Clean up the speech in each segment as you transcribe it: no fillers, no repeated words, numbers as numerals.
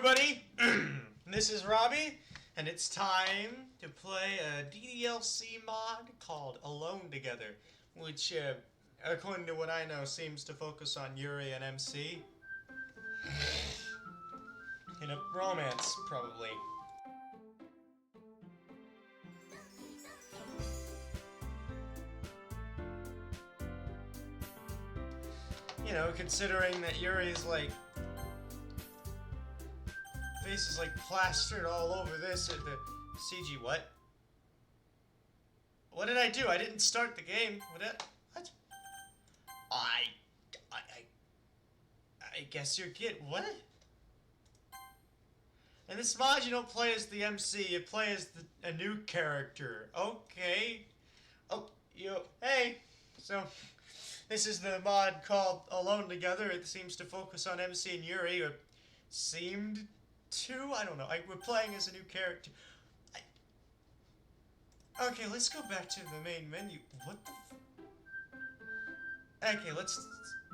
everybody, this is Robbie, and it's time to play a DDLC mod called Alone Together, which, according to what I know, seems to focus on Yuri and MC. In a romance, probably. You know, considering that Yuri's, like, face is, like, plastered all over this at the CG. What? What did I do? I didn't start the game. What? I guess you're good. What? In this mod, you don't play as the MC. You play as a new character. Okay. Oh, hey. So, this is the mod called Alone Together. It seems to focus on MC and Yuri, or seemed to? I don't know. We're playing as a new character. Okay, let's go back to the main menu. What the Okay,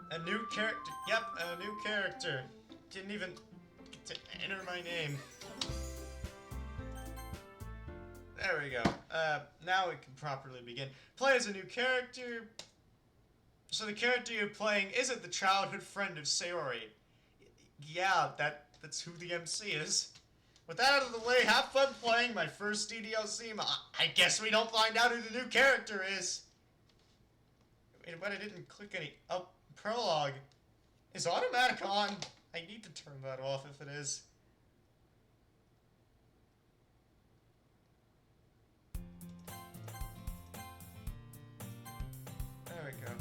a new character. Yep, a new character. Didn't even get to enter my name. There we go. Now we can properly begin. Play as a new character. So the character you're playing isn't the childhood friend of Sayori. Yeah, that's who the MC is. With that out of the way, have fun playing my first DDLC mod. I guess we don't find out who the new character is. But I didn't click any... Oh, prologue. Is automatic on? I need to turn that off if it is. There we go.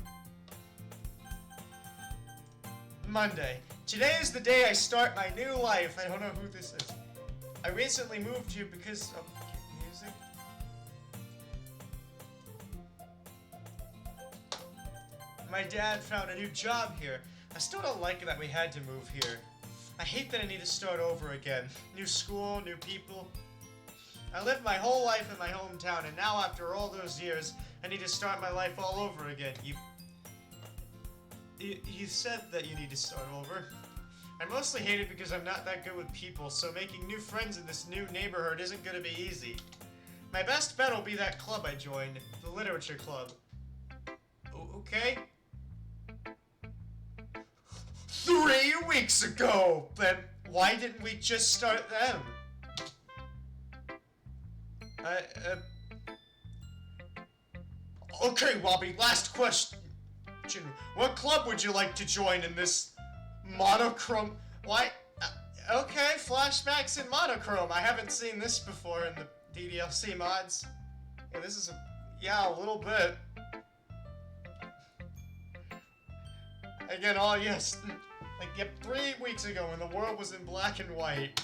Monday. Today is the day I start my new life. I don't know who this is. I recently moved here because of music. My dad found a new job here. I still don't like it that we had to move here. I hate that I need to start over again. New school, new people. I lived my whole life in my hometown, and now after all those years, I need to start my life all over again. You said that you need to start over. I mostly hate it because I'm not that good with people, so making new friends in this new neighborhood isn't gonna be easy. My best bet will be that club I joined, the literature club. Okay? 3 weeks ago! Then why didn't we just start them? Okay, Robbie, last question. What club would you like to join in this monochrome? Why? Okay, flashbacks in monochrome. I haven't seen this before in the DDLC mods. Yeah, this is a little bit. Again, oh yes, like, yep, 3 weeks ago when the world was in black and white,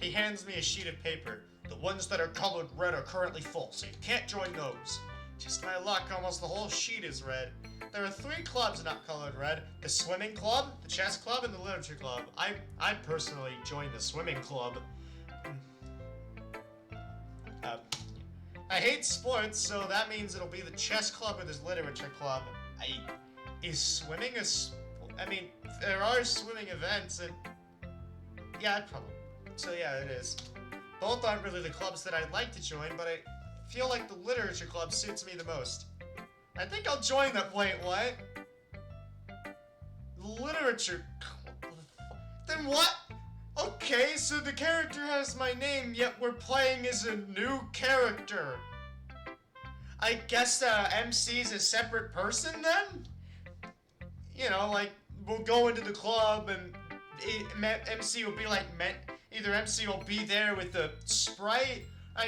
he hands me a sheet of paper. The ones that are colored red are currently full, so you can't join those. Just my luck, almost the whole sheet is red. There are 3 clubs not colored red. The swimming club, the chess club, and the literature club. I personally joined the swimming club. I hate sports, so that means it'll be the chess club or the literature club. Is swimming I mean, there are swimming events, and... yeah, I'd probably... So yeah, it is. Both aren't really the clubs that I'd like to join, but I feel like the literature club suits me the most. I think I'll join that. Wait, what? Literature club? Then what? Okay, so the character has my name, yet we're playing as a new character. I guess MC's a separate person then? You know, like, we'll go into the club and MC will be like, either MC will be there with the sprite,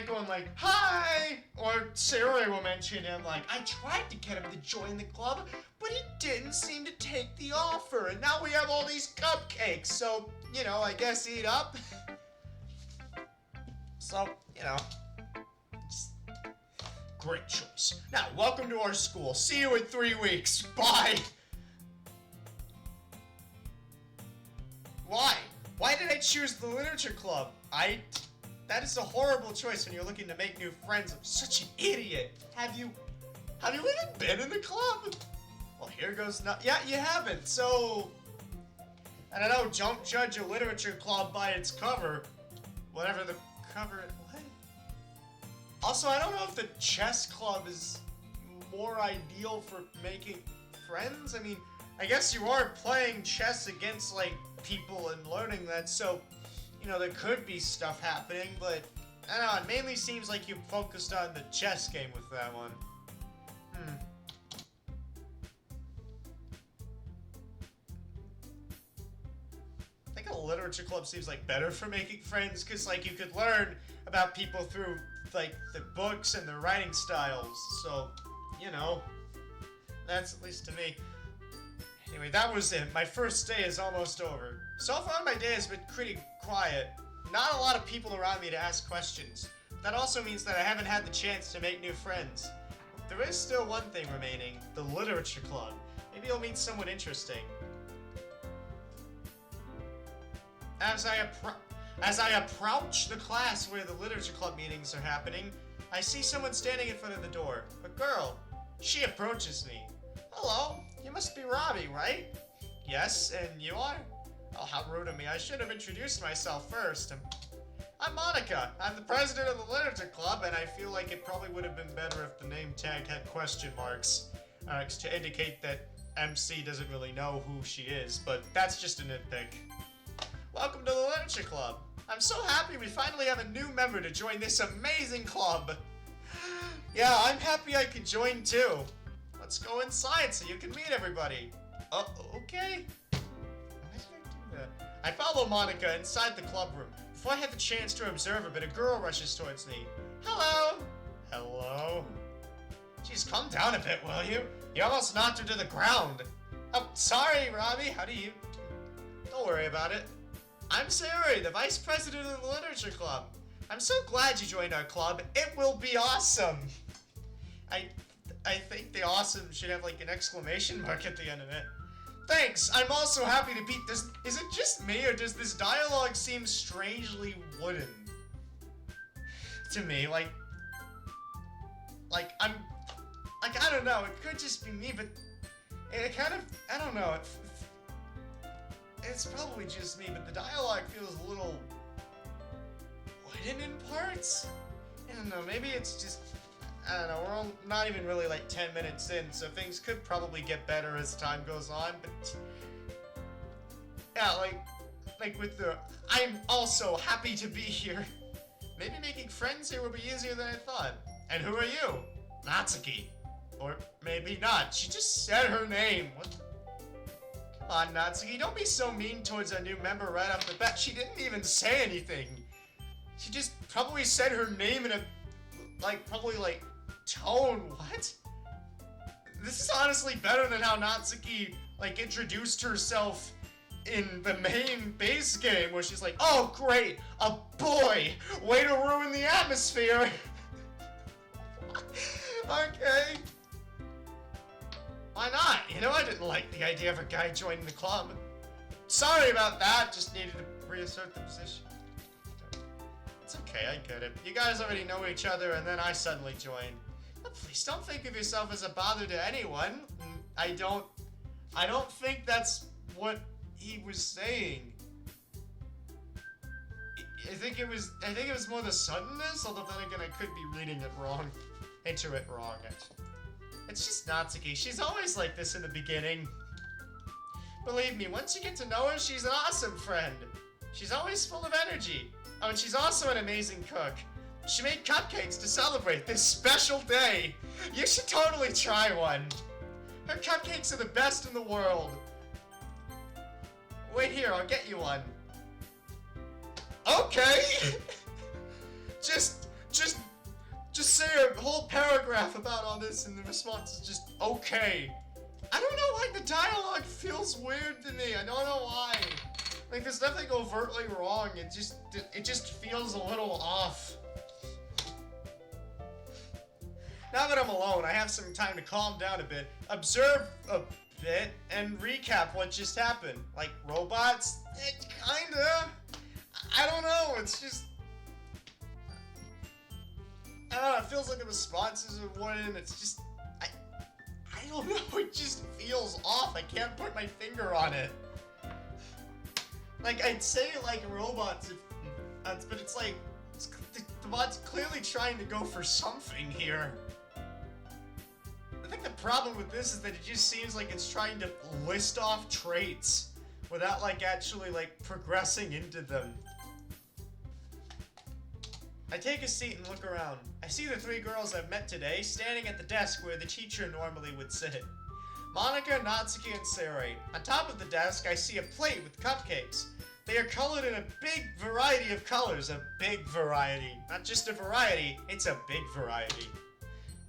going like, hi! Or Sarah will mention him like, I tried to get him to join the club, but he didn't seem to take the offer, and now we have all these cupcakes, so, you know, I guess eat up. So, you know, great choice. Now, welcome to our school. See you in 3 weeks. Bye! Why? Why did I choose the literature club? That is a horrible choice when you're looking to make new friends. I'm such an idiot. Have you even been in the club? Well, here goes yeah, you haven't, so... And I know, don't judge a literature club by its cover. Whatever the cover... What? Also, I don't know if the chess club is more ideal for making friends. I mean, I guess you are playing chess against, like, people and learning that, so, you know, there could be stuff happening, but, I don't know, it mainly seems like you focused on the chess game with that one. I think a literature club seems, like, better for making friends, because, like, you could learn about people through, like, the books and their writing styles, so, you know, that's at least to me. Anyway, that was it. My first day is almost over. So far, my day has been pretty quiet. Not a lot of people around me to ask questions. That also means that I haven't had the chance to make new friends. There is still one thing remaining, the literature club. Maybe I'll meet someone interesting. As I approach the class where the literature club meetings are happening, I see someone standing in front of the door. A girl. She approaches me. Hello, you must be Robbie, right? Yes, and you are? Oh, how rude of me. I should have introduced myself first. I'm Monica. I'm the president of the literature club, and I feel like it probably would have been better if the name tag had question marks to indicate that MC doesn't really know who she is, but that's just a nitpick. Welcome to the literature club. I'm so happy we finally have a new member to join this amazing club. Yeah, I'm happy I could join too. Let's go inside so you can meet everybody. Okay. I follow Monica inside the club room. Before I have the chance to observe her, but a girl rushes towards me. Hello. Hello. Jeez, calm down a bit, will you? You almost knocked her to the ground. Oh, sorry, Robbie. How do you... Don't worry about it. I'm Sayori, the vice president of the literature club. I'm so glad you joined our club. It will be awesome. I think the awesome should have like an exclamation mark at the end of it. Thanks, I'm also happy to beat this. Is it just me or does this dialogue seem strangely wooden? To me, like I don't know, it could just be me, but it kind of, I don't know, it's probably just me, but the dialogue feels a little wooden in parts? I don't know, maybe it's just, I don't know, we're not even really like 10 minutes in, so things could probably get better as time goes on, but yeah, like with the, I'm also happy to be here. Maybe making friends here will be easier than I thought. And who are you? Natsuki. Or maybe not. She just said her name. What? Come on, Natsuki, don't be so mean towards a new member right off the bat. She didn't even say anything. She just probably said her name in a, probably tone. What? This is honestly better than how Natsuki, introduced herself in the main base game, where she's like, oh great, a boy! Way to ruin the atmosphere! Okay. Why not? You know, I didn't like the idea of a guy joining the club. Sorry about that, just needed to reassert the position. It's okay, I get it. You guys already know each other, and then I suddenly joined. But please don't think of yourself as a bother to anyone. I don't think that's what he was saying. I think it was more the suddenness, although then again I could be reading it wrong. It's just Natsuki. She's always like this in the beginning. Believe me, once you get to know her, she's an awesome friend. She's always full of energy. Oh, and she's also an amazing cook. She made cupcakes to celebrate this special day. You should totally try one. Her cupcakes are the best in the world. Wait here, I'll get you one. Okay. Just say a whole paragraph about all this, and the response is just okay. I don't know why the dialogue feels weird to me. I don't know why. There's nothing overtly wrong. It just feels a little off. Now that I'm alone, I have some time to calm down a bit, observe a bit, and recap what just happened. Like, robots? Kinda. I don't know, it's just... I don't know, it feels like the responses are wooden, it's just... I don't know, it just feels off. I can't put my finger on it. Like, I'd say like robots, but it's like, the mod's clearly trying to go for something here. I think the problem with this is that it just seems like it's trying to list off traits without like actually like progressing into them. I take a seat and look around. I see the 3 girls I've met today standing at the desk where the teacher normally would sit. Monica, Natsuki, and Sarai. On top of the desk, I see a plate with cupcakes. They are colored in a big variety of colors. A big variety. Not just a variety, it's a big variety.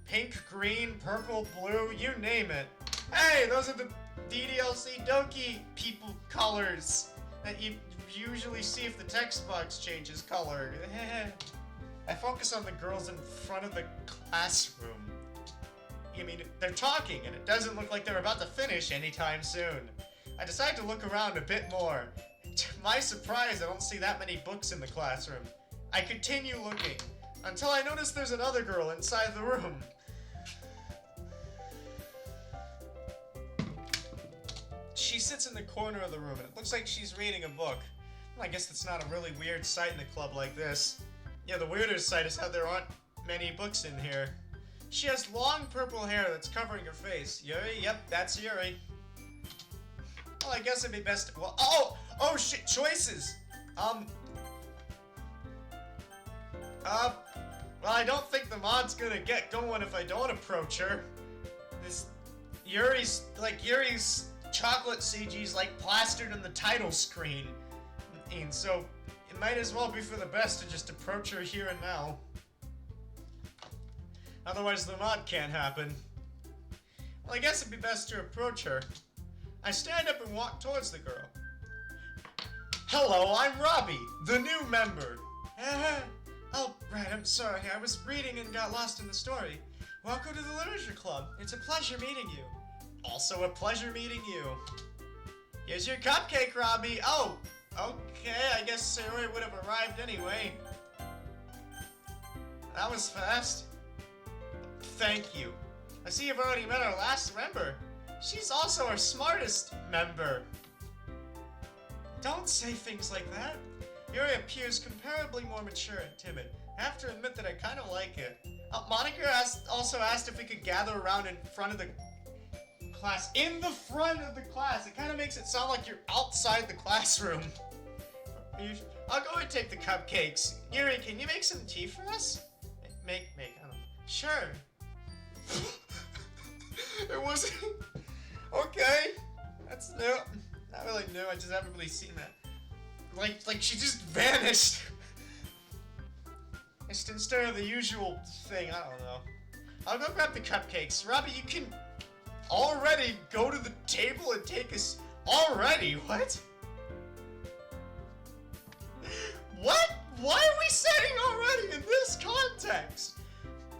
Pink, green, purple, blue, you name it. Hey, those are the DDLC Doki people colors that you usually see if the text box changes color. I focus on the girls in front of the classroom. I mean, they're talking, and it doesn't look like they're about to finish anytime soon. I decide to look around a bit more. To my surprise, I don't see that many books in the classroom. I continue looking, until I notice there's another girl inside the room. She sits in the corner of the room, and it looks like she's reading a book. Well, I guess that's not a really weird sight in a club like this. Yeah, the weirdest sight is how there aren't many books in here. She has long purple hair that's covering her face. Yuri? Yep, that's Yuri. Well, I guess it'd be best to, well, oh shit, choices! Well, I don't think the mod's gonna get going if I don't approach her. Yuri's chocolate CG's like plastered in the title screen. And so, it might as well be for the best to just approach her here and now. Otherwise the mod can't happen. Well, I guess it'd be best to approach her. I stand up and walk towards the girl. Hello, I'm Robbie, the new member. Oh, right, I'm sorry. I was reading and got lost in the story. Welcome to the Literature Club. It's a pleasure meeting you. Also a pleasure meeting you. Here's your cupcake, Robbie. Oh, okay, I guess Saori would have arrived anyway. That was fast. Thank you. I see you've already met our last member. She's also our smartest member. Don't say things like that. Yuri appears comparably more mature and timid. I have to admit that I kind of like it. Monica also asked if we could gather around in front of the class. In the front of the class! It kind of makes it sound like you're outside the classroom. I'll go and take the cupcakes. Yuri, can you make some tea for us? Make, I don't know. Sure. It wasn't... Okay. That's new. Not really new, I just haven't really seen that. Like she just vanished. Just instead of the usual thing, I don't know. I'll go grab the cupcakes. Robbie, you can already go to the table and take us... Already? What? What? Why are we saying already in this context?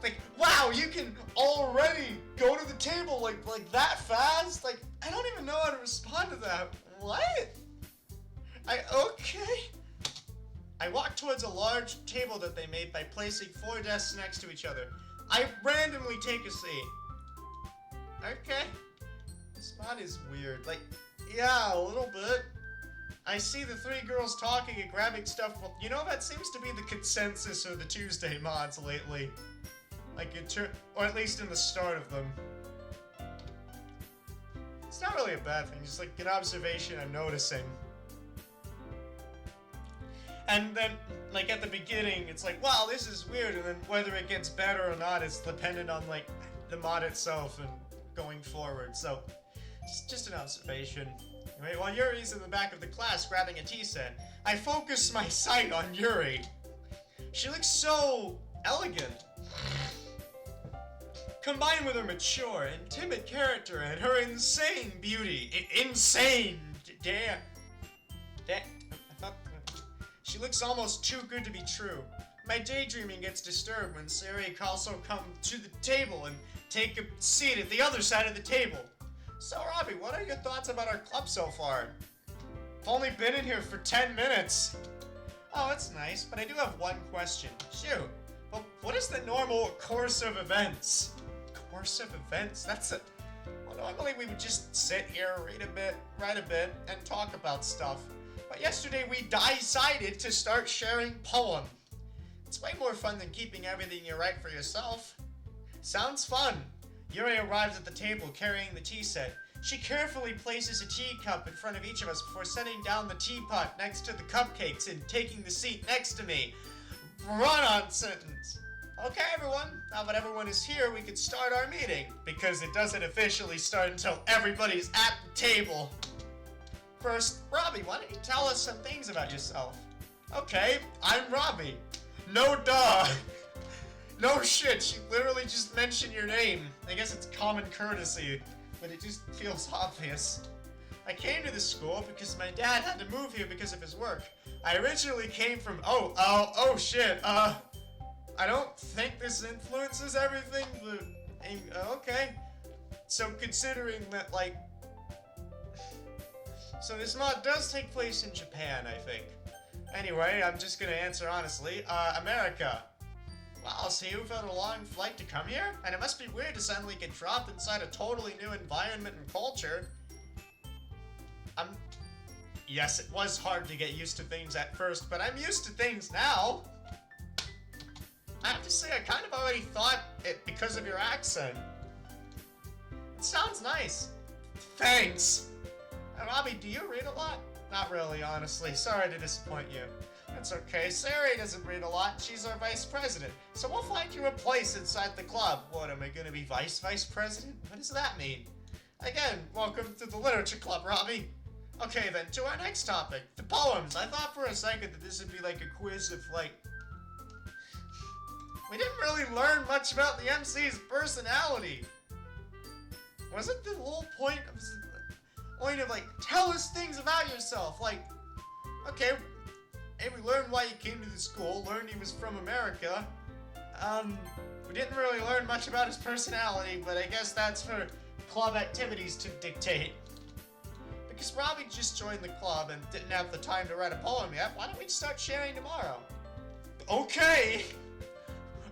Like, wow, you can already go to the table like that fast? Like, I don't even know how to respond to that. What? Okay. I walk towards a large table that they made by placing 4 desks next to each other. I randomly take a seat. Okay. This spot is weird. Like, yeah, a little bit. I see the 3 girls talking and grabbing stuff. Well, you know, that seems to be the consensus of the Tuesday mods lately. Like, or at least in the start of them. It's not really a bad thing, just like an observation I'm noticing. And then, like, at the beginning, it's like, wow, this is weird, and then whether it gets better or not is dependent on, like, the mod itself and going forward, so, just an observation. Anyway, while Yuri's in the back of the class grabbing a tea set, I focus my sight on Yuri. She looks so elegant. Combined with her mature and timid character and her insane beauty. Insane! Damn. She looks almost too good to be true. My daydreaming gets disturbed when Sari also come to the table and take a seat at the other side of the table. So, Robbie, what are your thoughts about our club so far? I've only been in here for 10 minutes. Oh, that's nice, but I do have one question. Shoot. Well, what is the normal course of events? Course of events? That's it. Well, normally we would just sit here, read a bit, write a bit, and talk about stuff. But yesterday we decided to start sharing poem. It's way more fun than keeping everything you write for yourself. Sounds fun. Yuri arrives at the table carrying the tea set. She carefully places a teacup in front of each of us before setting down the teapot next to the cupcakes and taking the seat next to me. Run-on sentence. Okay, everyone. Now that everyone is here, we can start our meeting. Because it doesn't officially start until everybody's at the table. First, Robbie, why don't you tell us some things about yourself? Okay, I'm Robbie. No duh. No shit, she literally just mentioned your name. I guess it's common courtesy, but it just feels obvious. I came to this school because my dad had to move here because of his work. I originally came from, oh shit, I don't think this influences everything, but, okay. So considering that, like, so this mod does take place in Japan, I think. Anyway, I'm just gonna answer honestly. America. Wow, so you've had a long flight to come here? And it must be weird to suddenly get dropped inside a totally new environment and culture. Yes, it was hard to get used to things at first, but I'm used to things now. I have to say, I kind of already thought it because of your accent. It sounds nice. Thanks. Robbie, do you read a lot? Not really, honestly. Sorry to disappoint you. That's okay. Sari doesn't read a lot. She's our vice president. So we'll find you a place inside the club. What, am I gonna be vice president? What does that mean? Again, welcome to the literature club, Robbie. Okay then, to our next topic. The poems. I thought for a second that this would be like a quiz of like... We didn't really learn much about the MC's personality. Wasn't the whole point of like, tell us things about yourself? Like, okay, hey, we learned why you came to the school, learned he was from America. We didn't really learn much about his personality, but I guess that's for club activities to dictate. Because Robbie just joined the club and didn't have the time to write a poem yet, why don't we start sharing tomorrow? Okay!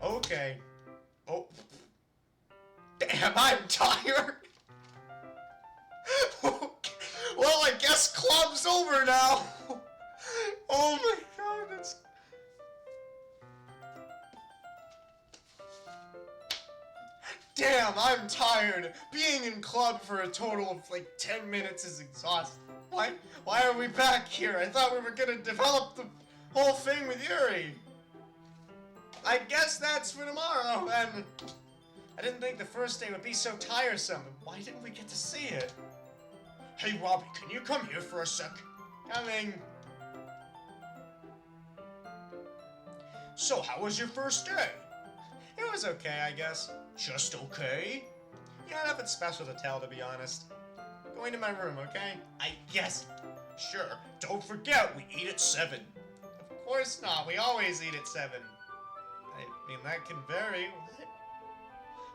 Okay. Oh. Damn, I'm tired! Well, I guess club's over now! Oh my god, that's... Damn, I'm tired. Being in club for a total of like 10 minutes is exhausting. Why are we back here? I thought we were gonna develop the whole thing with Yuri. I guess that's for tomorrow, and I didn't think the first day would be so tiresome. Why didn't we get to see it? Hey, Robbie, can you come here for a sec? Coming. So, how was your first day? It was okay, I guess. Just okay? Yeah, nothing special to tell, to be honest. Going to my room, okay? I guess. Sure. Don't forget, we eat at 7. Of course not. We always eat at 7. I mean, that can vary. What?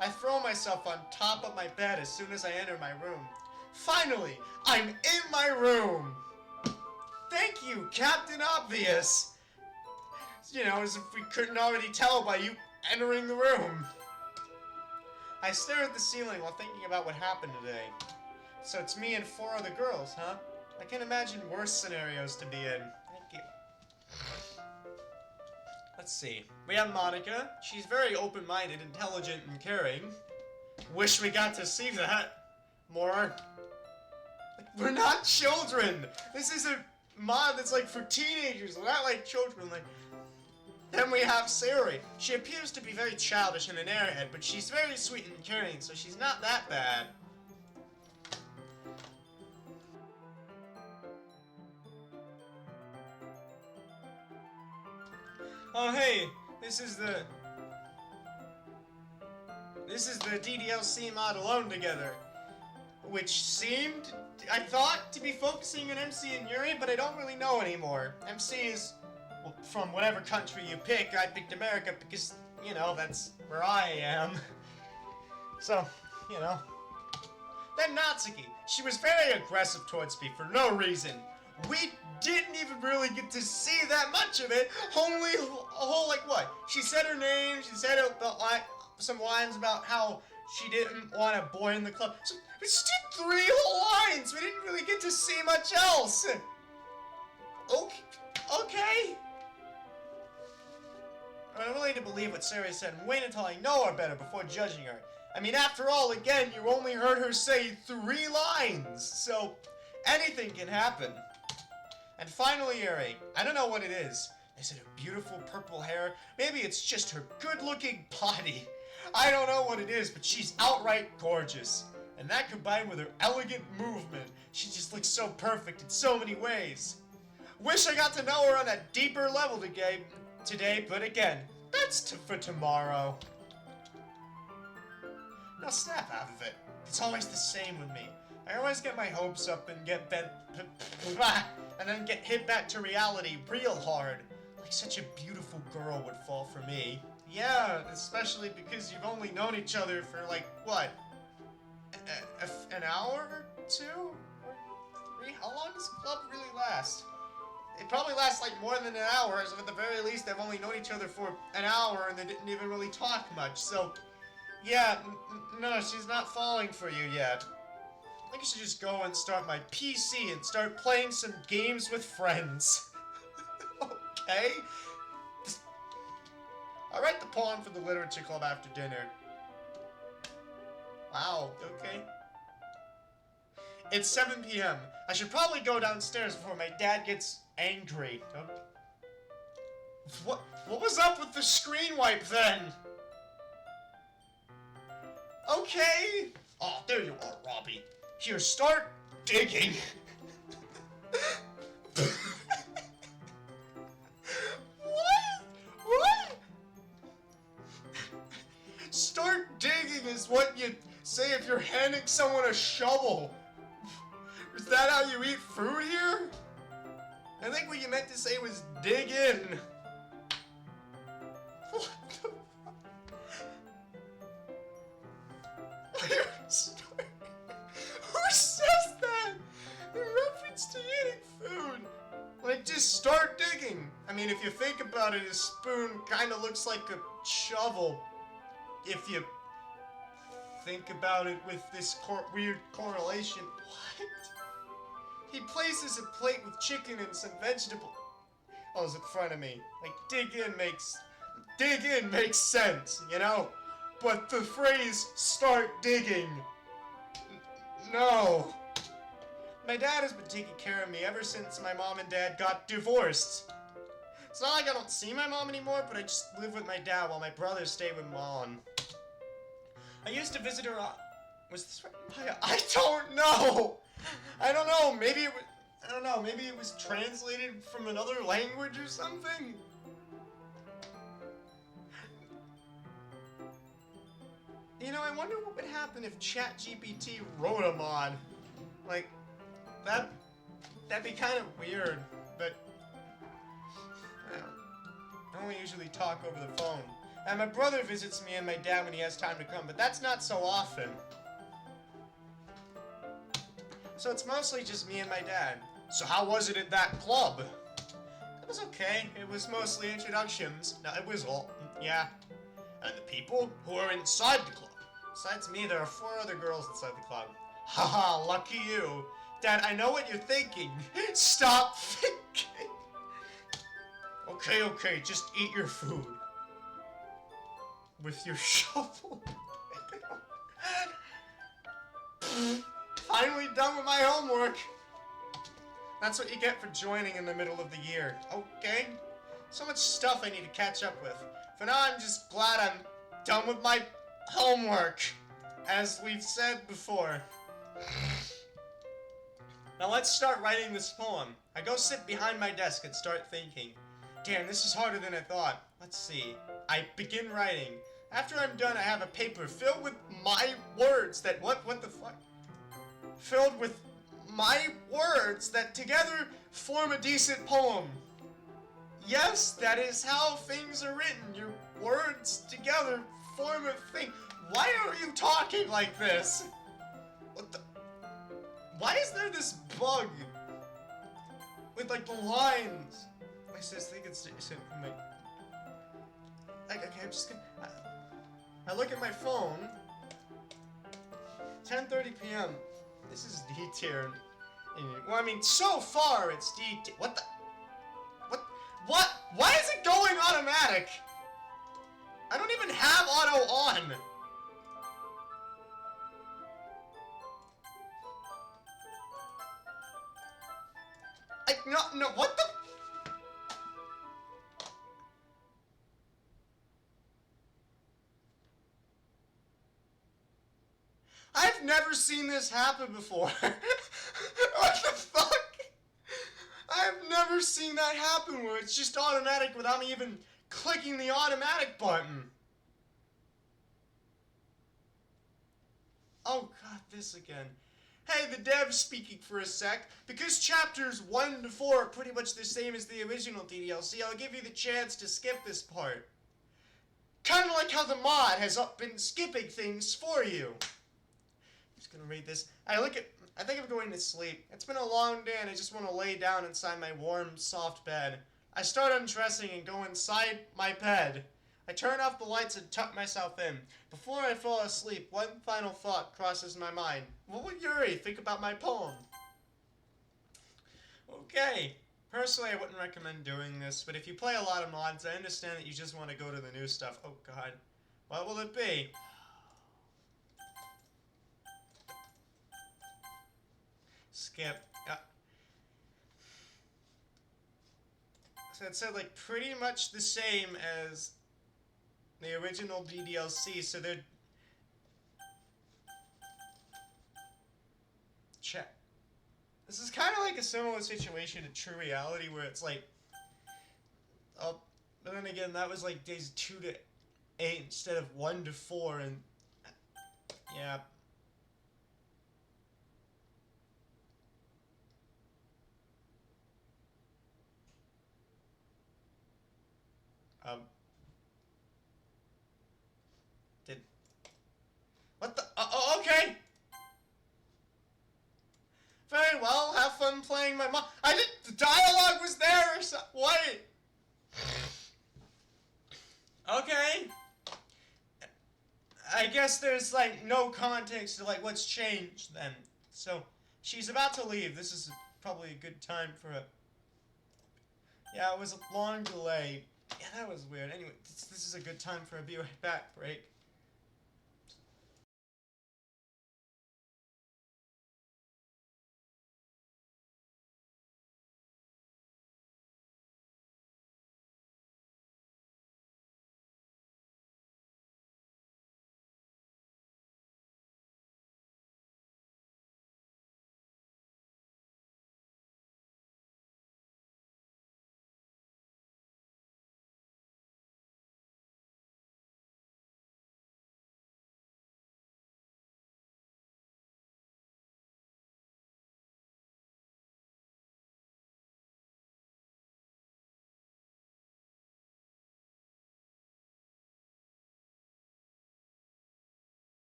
I throw myself on top of my bed as soon as I enter my room. Finally, I'm in my room! Thank you, Captain Obvious! You know, as if we couldn't already tell by you entering the room. I stare at the ceiling while thinking about what happened today. So it's me and 4 other girls, huh? I can't imagine worse scenarios to be in. Thank you. Let's see. We have Monica. She's very open-minded, intelligent, and caring. Wish we got to see that more. We're not children! This is a mod that's like for teenagers. We're not like children. Like. Then we have Sari. She appears to be very childish and an airhead, but she's very sweet and caring, so she's not that bad. Oh hey, this is the DDLC mod Alone Together, which seemed, I thought, to be focusing on MC and Yuri, but I don't really know anymore. MC is, well, from whatever country you pick. I picked America because, you know, that's where I am. So, you know. Then Natsuki. She was very aggressive towards me for no reason. We didn't even really get to see that much of it. Only a whole, like, what? She said her name, she said some lines about how she didn't want a boy in the club. So we just did 3 whole lines. We didn't really get to see much else. I'm willing to believe what Sarah said and wait until I know her better before judging her. I mean, after all, again, you only heard her say 3 lines, so anything can happen. And finally, Yuri, I don't know what it is. Is it her beautiful purple hair? Maybe it's just her good-looking body. I don't know what it is, but she's outright gorgeous. And that combined with her elegant movement, she just looks so perfect in so many ways. Wish I got to know her on a deeper level today, but again, that's for tomorrow. Now snap out of it. It's always the same with me. I always get my hopes up and and then get hit back to reality real hard. Like such a beautiful girl would fall for me. Yeah, especially because you've only known each other for like, what? An hour or 2? Or 3? How long does club really last? It probably lasts like more than an hour, so at the very least they've only known each other for an hour and they didn't even really talk much, so... Yeah, no, she's not falling for you yet. I think I should just go and start my PC and start playing some games with friends. Okay? I'll write the poem for the literature club after dinner. Wow, okay. It's 7 p.m. I should probably go downstairs before my dad gets angry. What was up with the screen wipe then? Okay. Oh, there you are, Robbie. Here, start digging. What? Start digging is what you say if you're handing someone a shovel. Is that how you eat food here? I think what you meant to say was dig in. What the fuck? Who says that? In reference to eating food. Like, just start digging. I mean, if you think about it, a spoon kind of looks like a shovel. If you think about it with this weird correlation. What? He places a plate with chicken and some vegetable. Oh, it's in front of me. Like, dig in makes sense, you know? But the phrase, start digging. No. My dad has been taking care of me ever since my mom and dad got divorced. It's not like I don't see my mom anymore, but I just live with my dad while my brothers stay with Mom. I used to visit her was this right? I don't know! I don't know, maybe it was translated from another language or something? You know, I wonder what would happen if ChatGPT wrote a mod. Like, that'd be kind of weird, but... I only usually talk over the phone. And my brother visits me and my dad when he has time to come, but that's not so often. So it's mostly just me and my dad. So how was it at that club? It was okay. It was mostly introductions. No, it was all, yeah. And the people who are inside the club. Besides me, there are 4 other girls inside the club. Haha, lucky you. Dad, I know what you're thinking. Stop thinking. Okay, just eat your food. With your shovel. Finally done with my homework. That's what you get for joining in the middle of the year. Okay? So much stuff I need to catch up with. For now, I'm just glad I'm done with my homework. As we've said before. Now let's start writing this poem. I go sit behind my desk and start thinking. Damn, this is harder than I thought. Let's see. I begin writing. After I'm done, I have a paper filled with my words that... What the fuck? Filled with my words that together form a decent poem. Yes, that is how things are written. Your words together form a thing. Why are you talking like this? What the... Why is there this bug? With, like, the lines. I just think it's like... Okay, I'm just gonna... I look at my phone. 10:30 p.m. This is D-tier. Well, I mean, so far it's D-tier. What the... What? Why is it going automatic? no, what the? I've never seen this happen before. What the fuck? I've never seen that happen where it's just automatic without me even clicking the automatic button. Oh god, this again. Hey, the dev speaking for a sec. Because chapters 1 to 4 are pretty much the same as the original DDLC, I'll give you the chance to skip this part. Kind of like how the mod has been skipping things for you. I'm just gonna read this. I think I'm going to sleep. It's been a long day and I just want to lay down inside my warm, soft bed. I start undressing and go inside my bed. I turn off the lights and tuck myself in. Before I fall asleep, one final thought crosses my mind. What would Yuri think about my poem? Okay. Personally, I wouldn't recommend doing this, but if you play a lot of mods, I understand that you just want to go to the new stuff. Oh god. What will it be? Skip. So it said like pretty much the same as the original DDLC, so they're... Check. This is kind of like a similar situation to True Reality, where it's like... Oh, but then again, that was like days 2 to 8 instead of 1 to 4, and... Yeah. What the? Okay! Very well, have fun playing my mom. The dialogue was there or so. What? Okay. I guess there's, like, no context to, like, what's changed then. So, she's about to leave. This is probably a good time for a... Yeah, it was a long delay. Yeah, that was weird. Anyway, this is a good time for a be right back break.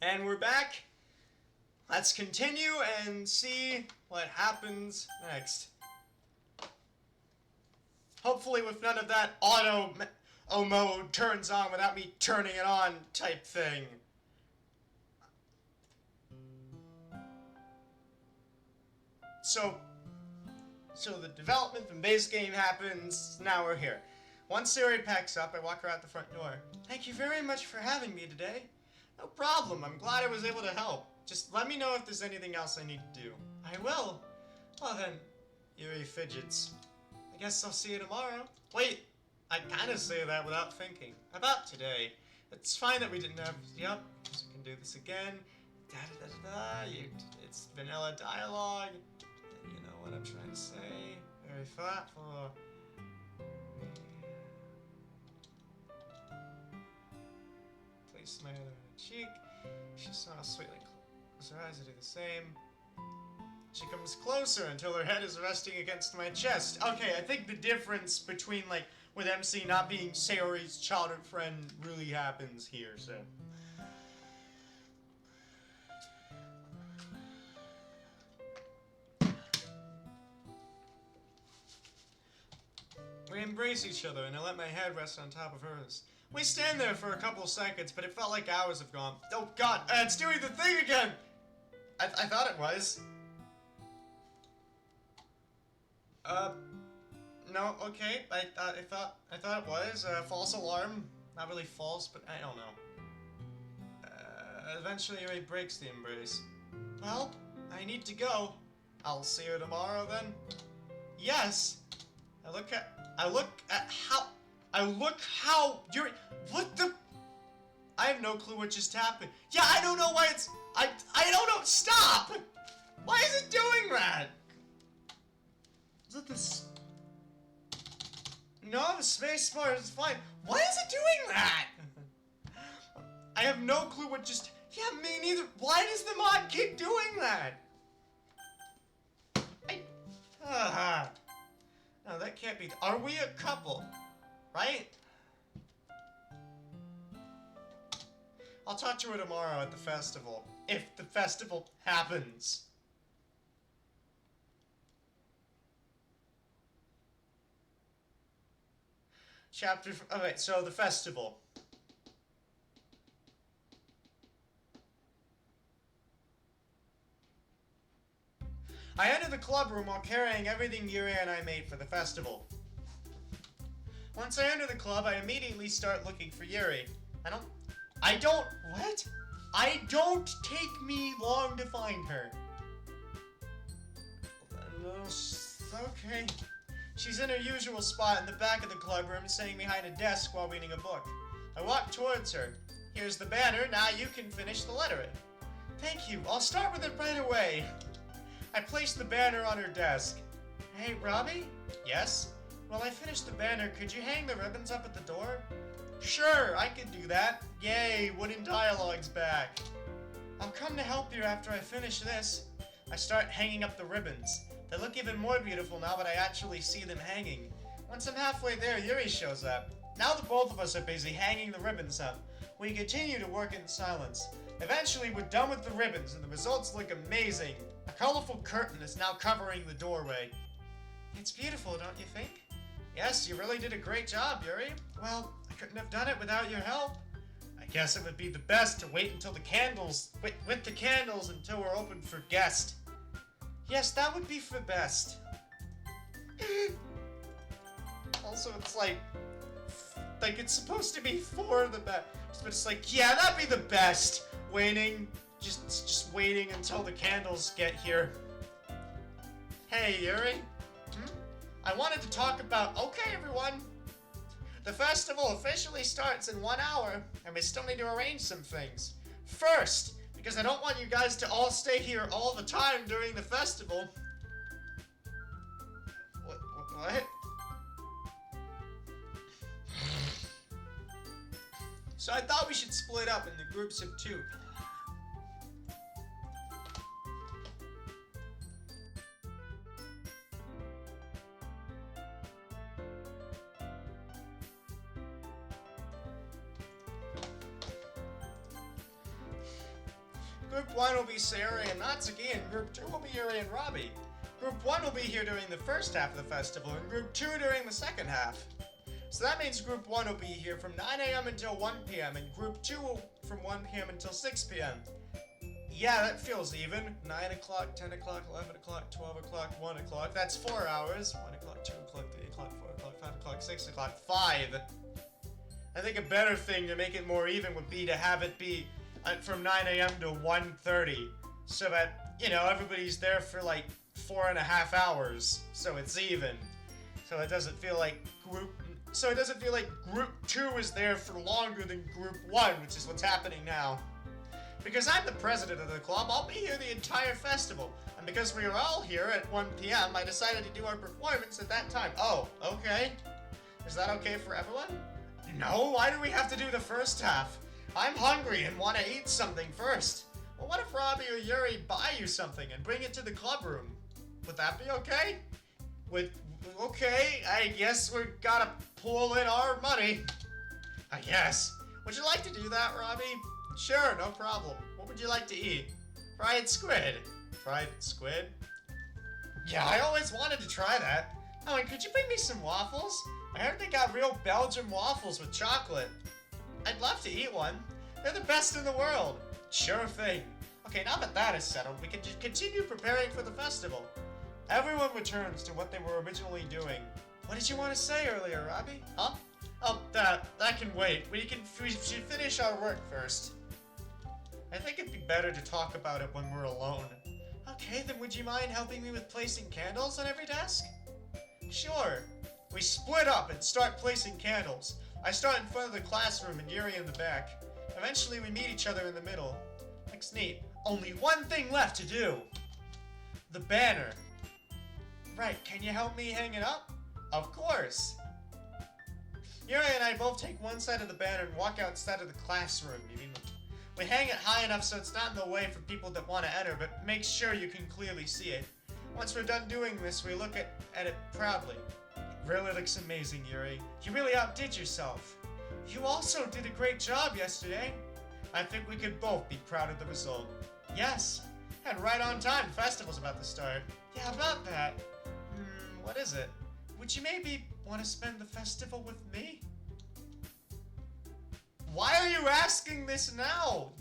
And we're back. Let's continue and see what happens next. Hopefully with none of that auto mode turns on without me turning it on type thing. So the development from base game happens, now we're here. Once Siri packs up, I walk her out the front door. Thank you very much for having me today. No problem, I'm glad I was able to help. Just let me know if there's anything else I need to do. I will. Well then, Yuri fidgets. I guess I'll see you tomorrow. Wait, I kinda say that without thinking. About today. It's fine that we didn't have, yep, so we can do this again. It's vanilla dialogue. You know what I'm trying to say. Very thoughtful. Place my other on her cheek. She smiles sweetly. Close her eyes to do the same. She comes closer until her head is resting against my chest. Okay, I think the difference between, like, with MC not being Sayori's childhood friend really happens here, so. We embrace each other, and I let my head rest on top of hers. We stand there for a couple seconds, but it felt like hours have gone. Oh god, it's doing the thing again! I thought it was. No, okay, I thought it was. False alarm. Not really false, but I don't know. Eventually Ray breaks the embrace. Well, I need to go. I'll see you tomorrow then. Yes! I look how you're, what the, I have no clue what just happened. Yeah, I don't know why it's, I don't know, stop! Why is it doing that? Is it this? No, the space bar is fine. Why is it doing that? I have no clue what just, yeah, me neither. Why does the mod keep doing that? No, that can't be. Are we a couple? Right? I'll talk to her tomorrow at the festival. If the festival happens. Alright, so the festival. I enter the club room while carrying everything Yuri and I made for the festival. Once I enter the club, I immediately start looking for Yuri. I don't take me long to find her. Okay. She's in her usual spot in the back of the club room, sitting behind a desk while reading a book. I walk towards her. Here's the banner, now you can finish the lettering. Thank you, I'll start with it right away. I placed the banner on her desk. Hey, Robbie? Yes? While I finish the banner, could you hang the ribbons up at the door? Sure, I can do that. Yay, wooden dialogue's back. I'll come to help you after I finish this. I start hanging up the ribbons. They look even more beautiful now that I actually see them hanging. Once I'm halfway there, Yuri shows up. Now that both of us are busy hanging the ribbons up, we continue to work in silence. Eventually, we're done with the ribbons, and the results look amazing. A colorful curtain is now covering the doorway. It's beautiful, don't you think? Yes, you really did a great job, Yuri. Well, I couldn't have done it without your help. I guess it would be the best to wait until the candles, with the candles until we're open for guests. Yes, that would be for best. Also, it's like it's supposed to be for the best, but it's like, yeah, that'd be the best. Waiting, just waiting until the candles get here. Hey, Yuri. I wanted to talk about, okay, everyone. The festival officially starts in 1 hour, and we still need to arrange some things. First, because I don't want you guys to all stay here all the time during the festival. What? So I thought we should split up into groups of 2. Group 1 will be Sayori and Natsuki, and Group 2 will be Yuri and Robbie. Group 1 will be here during the first half of the festival, and Group 2 during the second half. So that means Group 1 will be here from 9 a.m. until 1 p.m., and Group 2 will from 1 p.m. until 6 p.m. Yeah, that feels even. 9 o'clock, 10 o'clock, 11 o'clock, 12 o'clock, 1 o'clock. That's 4 hours. 1 o'clock, 2 o'clock, 3 o'clock, 4 o'clock, 5 o'clock, 6 o'clock, 5. I think a better thing to make it more even would be to have it be from 9 a.m. to 1:30, so that, you know, everybody's there for like 4.5 hours, so it's even. So it doesn't feel like Group 2 is there for longer than Group 1, which is what's happening now. Because I'm the president of the club, I'll be here the entire festival. And because we are all here at 1 p.m., I decided to do our performance at that time. Oh, okay. Is that okay for everyone? No, why do we have to do the first half? I'm hungry and want to eat something first. Well, what if Robbie or Yuri buy you something and bring it to the club room? Would that be okay? Okay, I guess we gotta pull in our money. I guess. Would you like to do that, Robbie? Sure, no problem. What would you like to eat? Fried squid. Fried squid? Yeah, I always wanted to try that. Oh, and could you bring me some waffles? I heard they got real Belgian waffles with chocolate. I'd love to eat one. They're the best in the world. Sure thing. Okay, now that that is settled, we can just continue preparing for the festival. Everyone returns to what they were originally doing. What did you want to say earlier, Robbie? Huh? Oh, that can wait. We should finish our work first. I think it'd be better to talk about it when we're alone. Okay, then would you mind helping me with placing candles on every desk? Sure. We split up and start placing candles. I start in front of the classroom and Yuri in the back. Eventually we meet each other in the middle. Looks neat. Only one thing left to do. The banner. Right, can you help me hang it up? Of course. Yuri and I both take one side of the banner and walk outside of the classroom. We hang it high enough so it's not in the way for people that want to enter, but make sure you can clearly see it. Once we're done doing this, we look at it proudly. It really looks amazing, Yuri. You really outdid yourself. You also did a great job yesterday. I think we could both be proud of the result. Yes, and right on time. The festival's about to start. Yeah, about that. What is it? Would you maybe want to spend the festival with me? Why are you asking this now?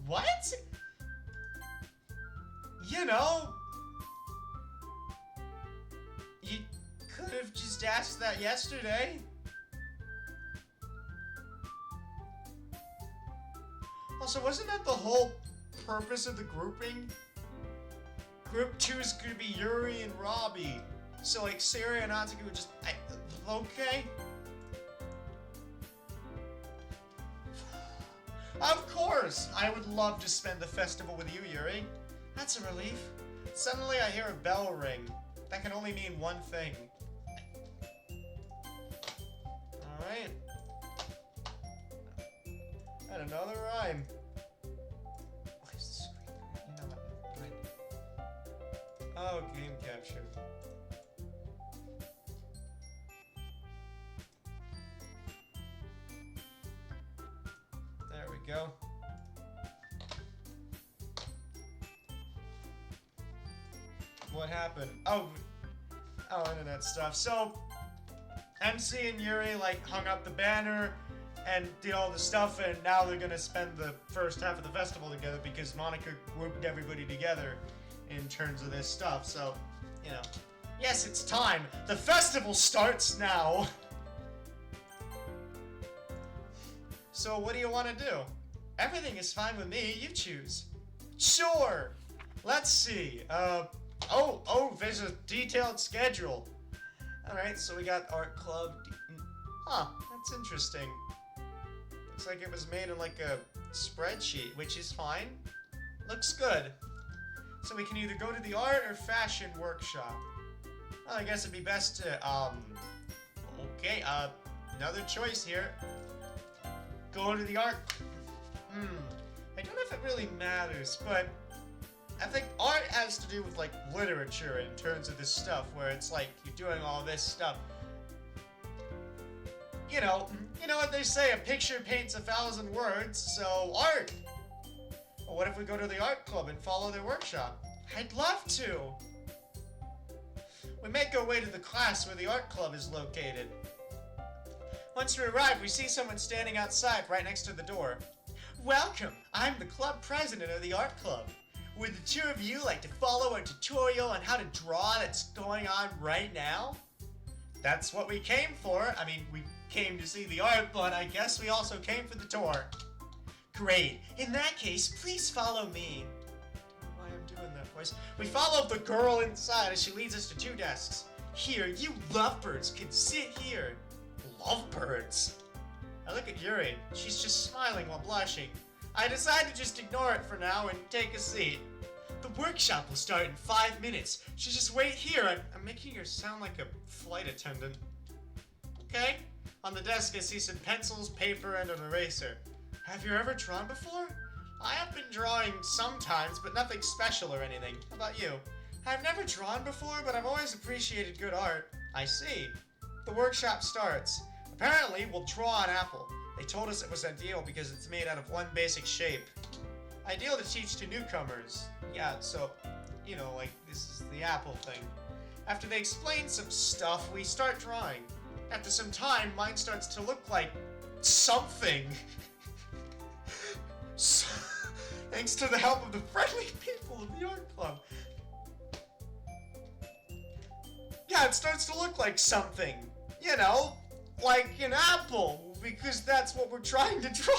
What? You know, you could have just asked that yesterday. Also, wasn't that the whole purpose of the grouping? Group 2 is gonna be Yuri and Robbie. So, like, Sayori and Natsuki would just... okay? Of course! I would love to spend the festival with you, Yuri. That's a relief. Suddenly I hear a bell ring. That can only mean one thing. Alright. And another rhyme. Why is the screen? You know what? Oh, game capture. There we go. What happened? Oh, internet stuff. So, MC and Yuri, like, hung up the banner and did all the stuff, and now they're gonna spend the first half of the festival together because Monica grouped everybody together in terms of this stuff. So, you know, yes, it's time. The festival starts now. So what do you want to do? Everything is fine with me. You choose. Sure. Let's see. Oh, there's a detailed schedule. Alright, so we got art club. Huh, that's interesting. Looks like it was made in like a spreadsheet, which is fine. Looks good. So we can either go to the art or fashion workshop. Well, I guess it'd be best to, okay, another choice here. Go to the art. I don't know if it really matters, but I think art has to do with, like, literature in terms of this stuff, where it's like you're doing all this stuff. You know what they say, a picture paints 1,000 words, so art. Well, what if we go to the art club and follow their workshop? I'd love to! We make our way to the class where the art club is located. Once we arrive, we see someone standing outside right next to the door. Welcome! I'm the club president of the art club. Would the two of you like to follow a tutorial on how to draw that's going on right now? That's what we came for. I mean, we came to see the art, but I guess we also came for the tour. Great. In that case, please follow me. Why I'm doing that voice? We follow the girl inside as she leads us to 2 desks. Here, you lovebirds can sit here. Lovebirds? I look at Yuri. She's just smiling while blushing. I decide to just ignore it for now and take a seat. The workshop will start in 5 minutes. So just wait here. I'm making her sound like a flight attendant. Okay. On the desk, I see some pencils, paper, and an eraser. Have you ever drawn before? I have been drawing sometimes, but nothing special or anything. How about you? I've never drawn before, but I've always appreciated good art. I see. The workshop starts. Apparently, we'll draw an apple. They told us it was ideal because it's made out of one basic shape. Ideal to teach to newcomers. Yeah, so, you know, like, this is the apple thing. After they explain some stuff, we start drawing. After some time, mine starts to look like something. Thanks to the help of the friendly people of the art club. Yeah, it starts to look like something. You know, like an apple, because that's what we're trying to draw.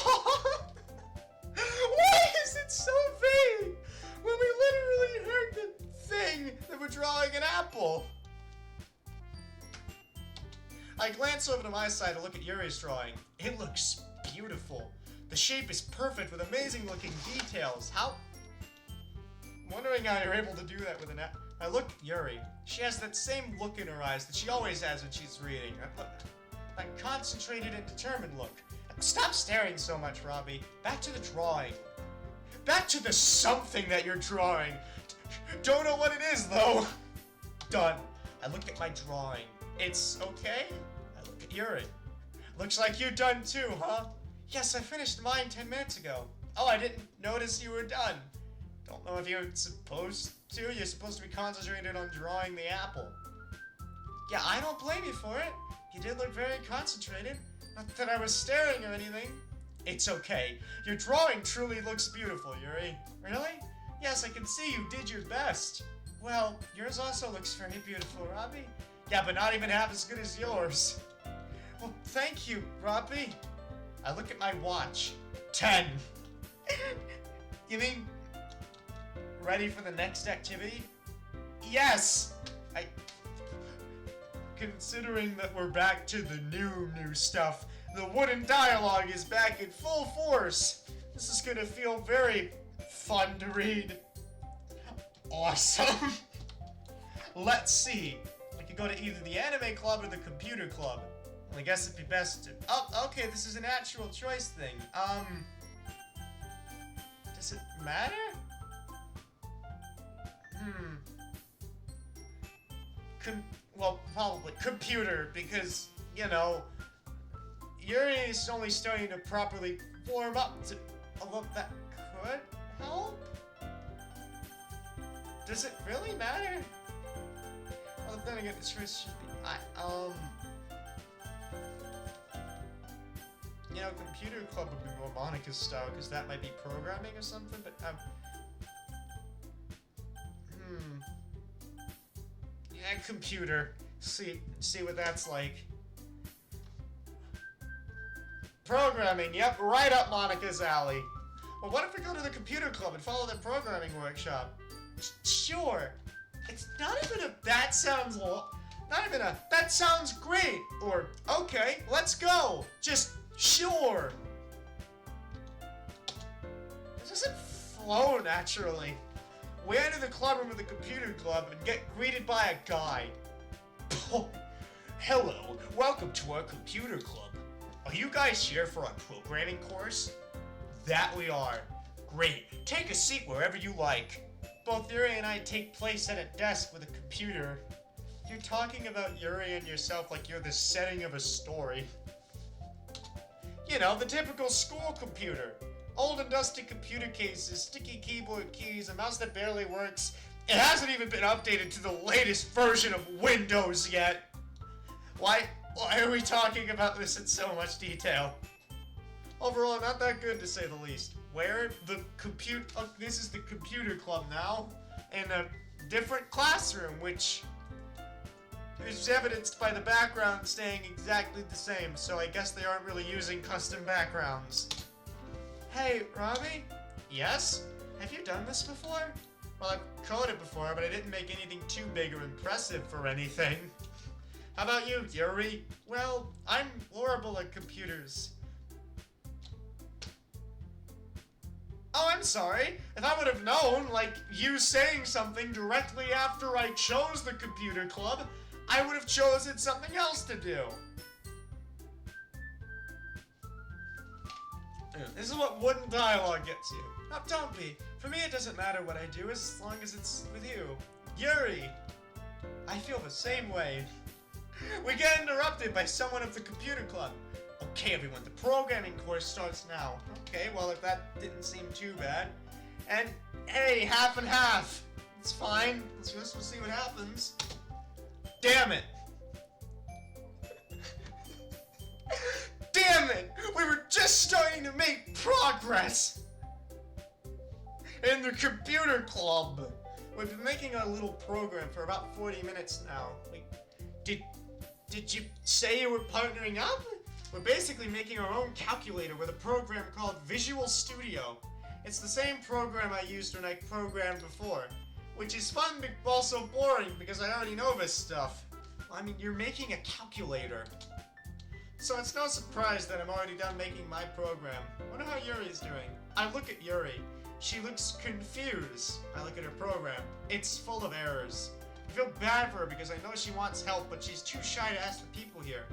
Why is it so vague when we literally heard the thing that we're drawing an apple? I glance over to my side to look at Yuri's drawing. It looks beautiful. The shape is perfect with amazing looking details. How? I'm wondering how you're able to do that with an apple. I look at Yuri. She has that same look in her eyes that she always has when she's reading. That concentrated and determined look. Stop staring so much, Robbie. Back to the drawing. Back to the something that you're drawing. Don't know what it is, though. Done. I look at my drawing. It's okay? I look at Yuri. Looks like you're done too, huh? Yes, I finished mine 10 minutes ago. Oh, I didn't notice you were done. Don't know if you're supposed to. You're supposed to be concentrated on drawing the apple. Yeah, I don't blame you for it. You did look very concentrated. Not that I was staring or anything. It's okay. Your drawing truly looks beautiful, Yuri. Really? Yes, I can see you did your best. Well, yours also looks very beautiful, Robbie. Yeah, but not even half as good as yours. Well, thank you, Robbie. I look at my watch. 10. You mean ready for the next activity? Yes! Considering that we're back to the new stuff, the wooden dialogue is back in full force. This is gonna feel very fun to read. Awesome. Let's see. We could go to either the anime club or the computer club. Well, I guess it'd be best to... Oh, okay, this is an actual choice thing. Does it matter? Well, probably computer, because, you know, Yuri is only starting to properly warm up to... Although that could help? Does it really matter? Well, then again, the choice should be... You know, computer club would be more Monica's style, because that might be programming or something, but, yeah, computer. See what that's like. Programming, yep, right up Monica's alley. Well, what if we go to the computer club and follow the programming workshop? Sure. It's not even a, that sounds that sounds great, or, okay, let's go. Just, sure. This doesn't flow naturally. We enter the club room of the computer club and get greeted by a guy. Hello, welcome to our computer club. Are you guys here for a programming course? That we are. Great, take a seat wherever you like. Both Yuri and I take place at a desk with a computer. You're talking about Yuri and yourself like you're the setting of a story. You know, the typical school computer. Old and dusty computer cases, sticky keyboard keys, a mouse that barely works. It hasn't even been updated to the latest version of Windows yet. Why are we talking about this in so much detail? Overall, not that good to say the least. Where the this is the computer club now, in a different classroom, which is evidenced by the background staying exactly the same, so I guess they aren't really using custom backgrounds. Hey, Robbie? Yes? Have you done this before? Well, I've coded before, but I didn't make anything too big or impressive for anything. How about you, Yuri? Well, I'm horrible at computers. Oh, I'm sorry. If I would have known, like, you saying something directly after I chose the computer club, I would have chosen something else to do. This is what wooden dialogue gets you. Now, don't be. For me, it doesn't matter what I do as long as it's with you. Yuri! I feel the same way. We get interrupted by someone of the computer club. Okay, everyone, the programming course starts now. Okay, well, if that didn't seem too bad. And, hey, half and half. It's fine. We'll see what happens. Damn it! Damn it! We were just starting to make progress! In the computer club! We've been making our little program for about 40 minutes now. Did you say you were partnering up? We're basically making our own calculator with a program called Visual Studio. It's the same program I used when I programmed before. Which is fun but also boring because I already know this stuff. I mean, you're making a calculator. So it's no surprise that I'm already done making my program. Wonder how Yuri's doing. I look at Yuri. She looks confused. I look at her program. It's full of errors. I feel bad for her because I know she wants help, but she's too shy to ask the people here.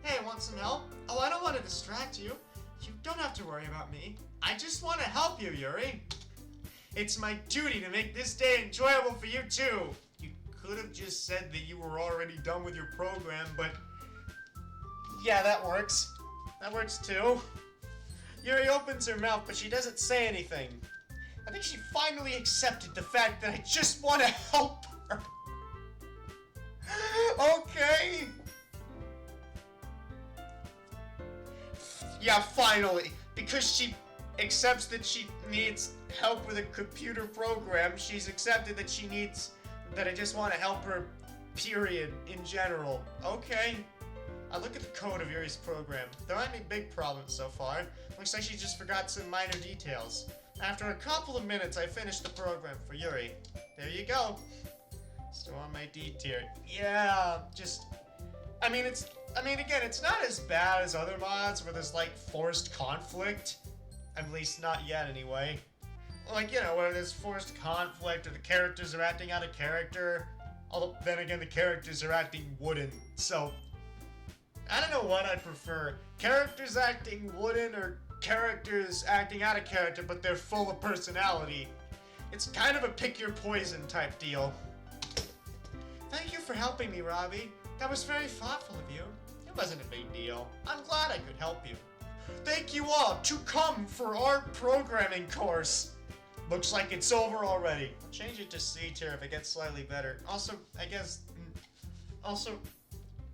Hey, want some help? Oh, I don't want to distract you. You don't have to worry about me. I just want to help you, Yuri. It's my duty to make this day enjoyable for you too. You could have just said that you were already done with your program, but yeah, that works. That works too. Yuri opens her mouth, but she doesn't say anything. I think she finally accepted the fact that I just want to help her. Okay. Yeah, finally. Because she accepts that she needs help with a computer program, she's accepted that that I just want to help her, period, in general. Okay. I look at the code of Yuri's program. There aren't any big problems so far. Looks like she just forgot some minor details. After a couple of minutes, I finished the program for Yuri. There you go. Still on my D tier. Yeah, again, it's not as bad as other mods where there's, like, forced conflict. At least not yet, anyway. Like, you know, where there's forced conflict or the characters are acting out of character. Although, then again, the characters are acting wooden. So, I don't know what I prefer. Characters acting wooden or characters acting out of character, but they're full of personality. It's kind of a pick your poison type deal. Thank you for helping me, Robbie. That was very thoughtful of you. It wasn't a big deal. I'm glad I could help you. Thank you all to come for our programming course. Looks like it's over already. I'll change it to C tier if it gets slightly better. Also, I guess,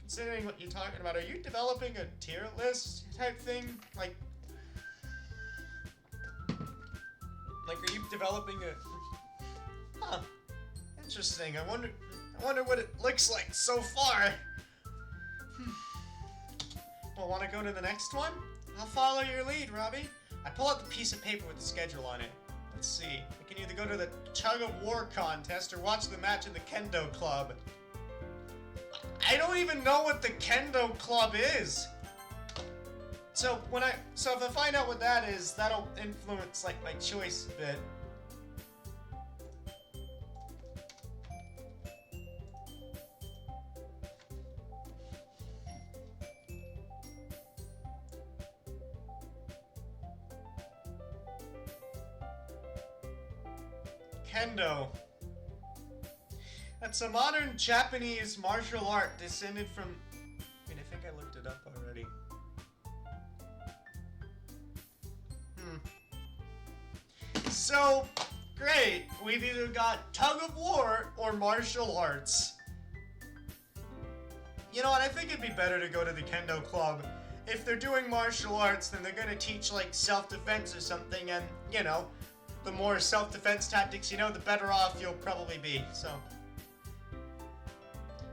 considering what you're talking about, are you developing a tier list type thing? Like, are you developing a... Huh. Interesting. I wonder what it looks like so far. Well, want to go to the next one? I'll follow your lead, Robbie. I pull out the piece of paper with the schedule on it. Let's see. I can either go to the Tug of War contest or watch the match in the Kendo Club. I don't even know what the Kendo Club is. So if I find out what that is, that'll influence, like, my choice a bit. Kendo. That's a modern Japanese martial art descended from... I think I looked it up already. So, great. We've either got tug of war or martial arts. You know what, I think it'd be better to go to the kendo club. If they're doing martial arts, then they're gonna teach, like, self-defense or something, and, you know, the more self-defense tactics you know, the better off you'll probably be, so.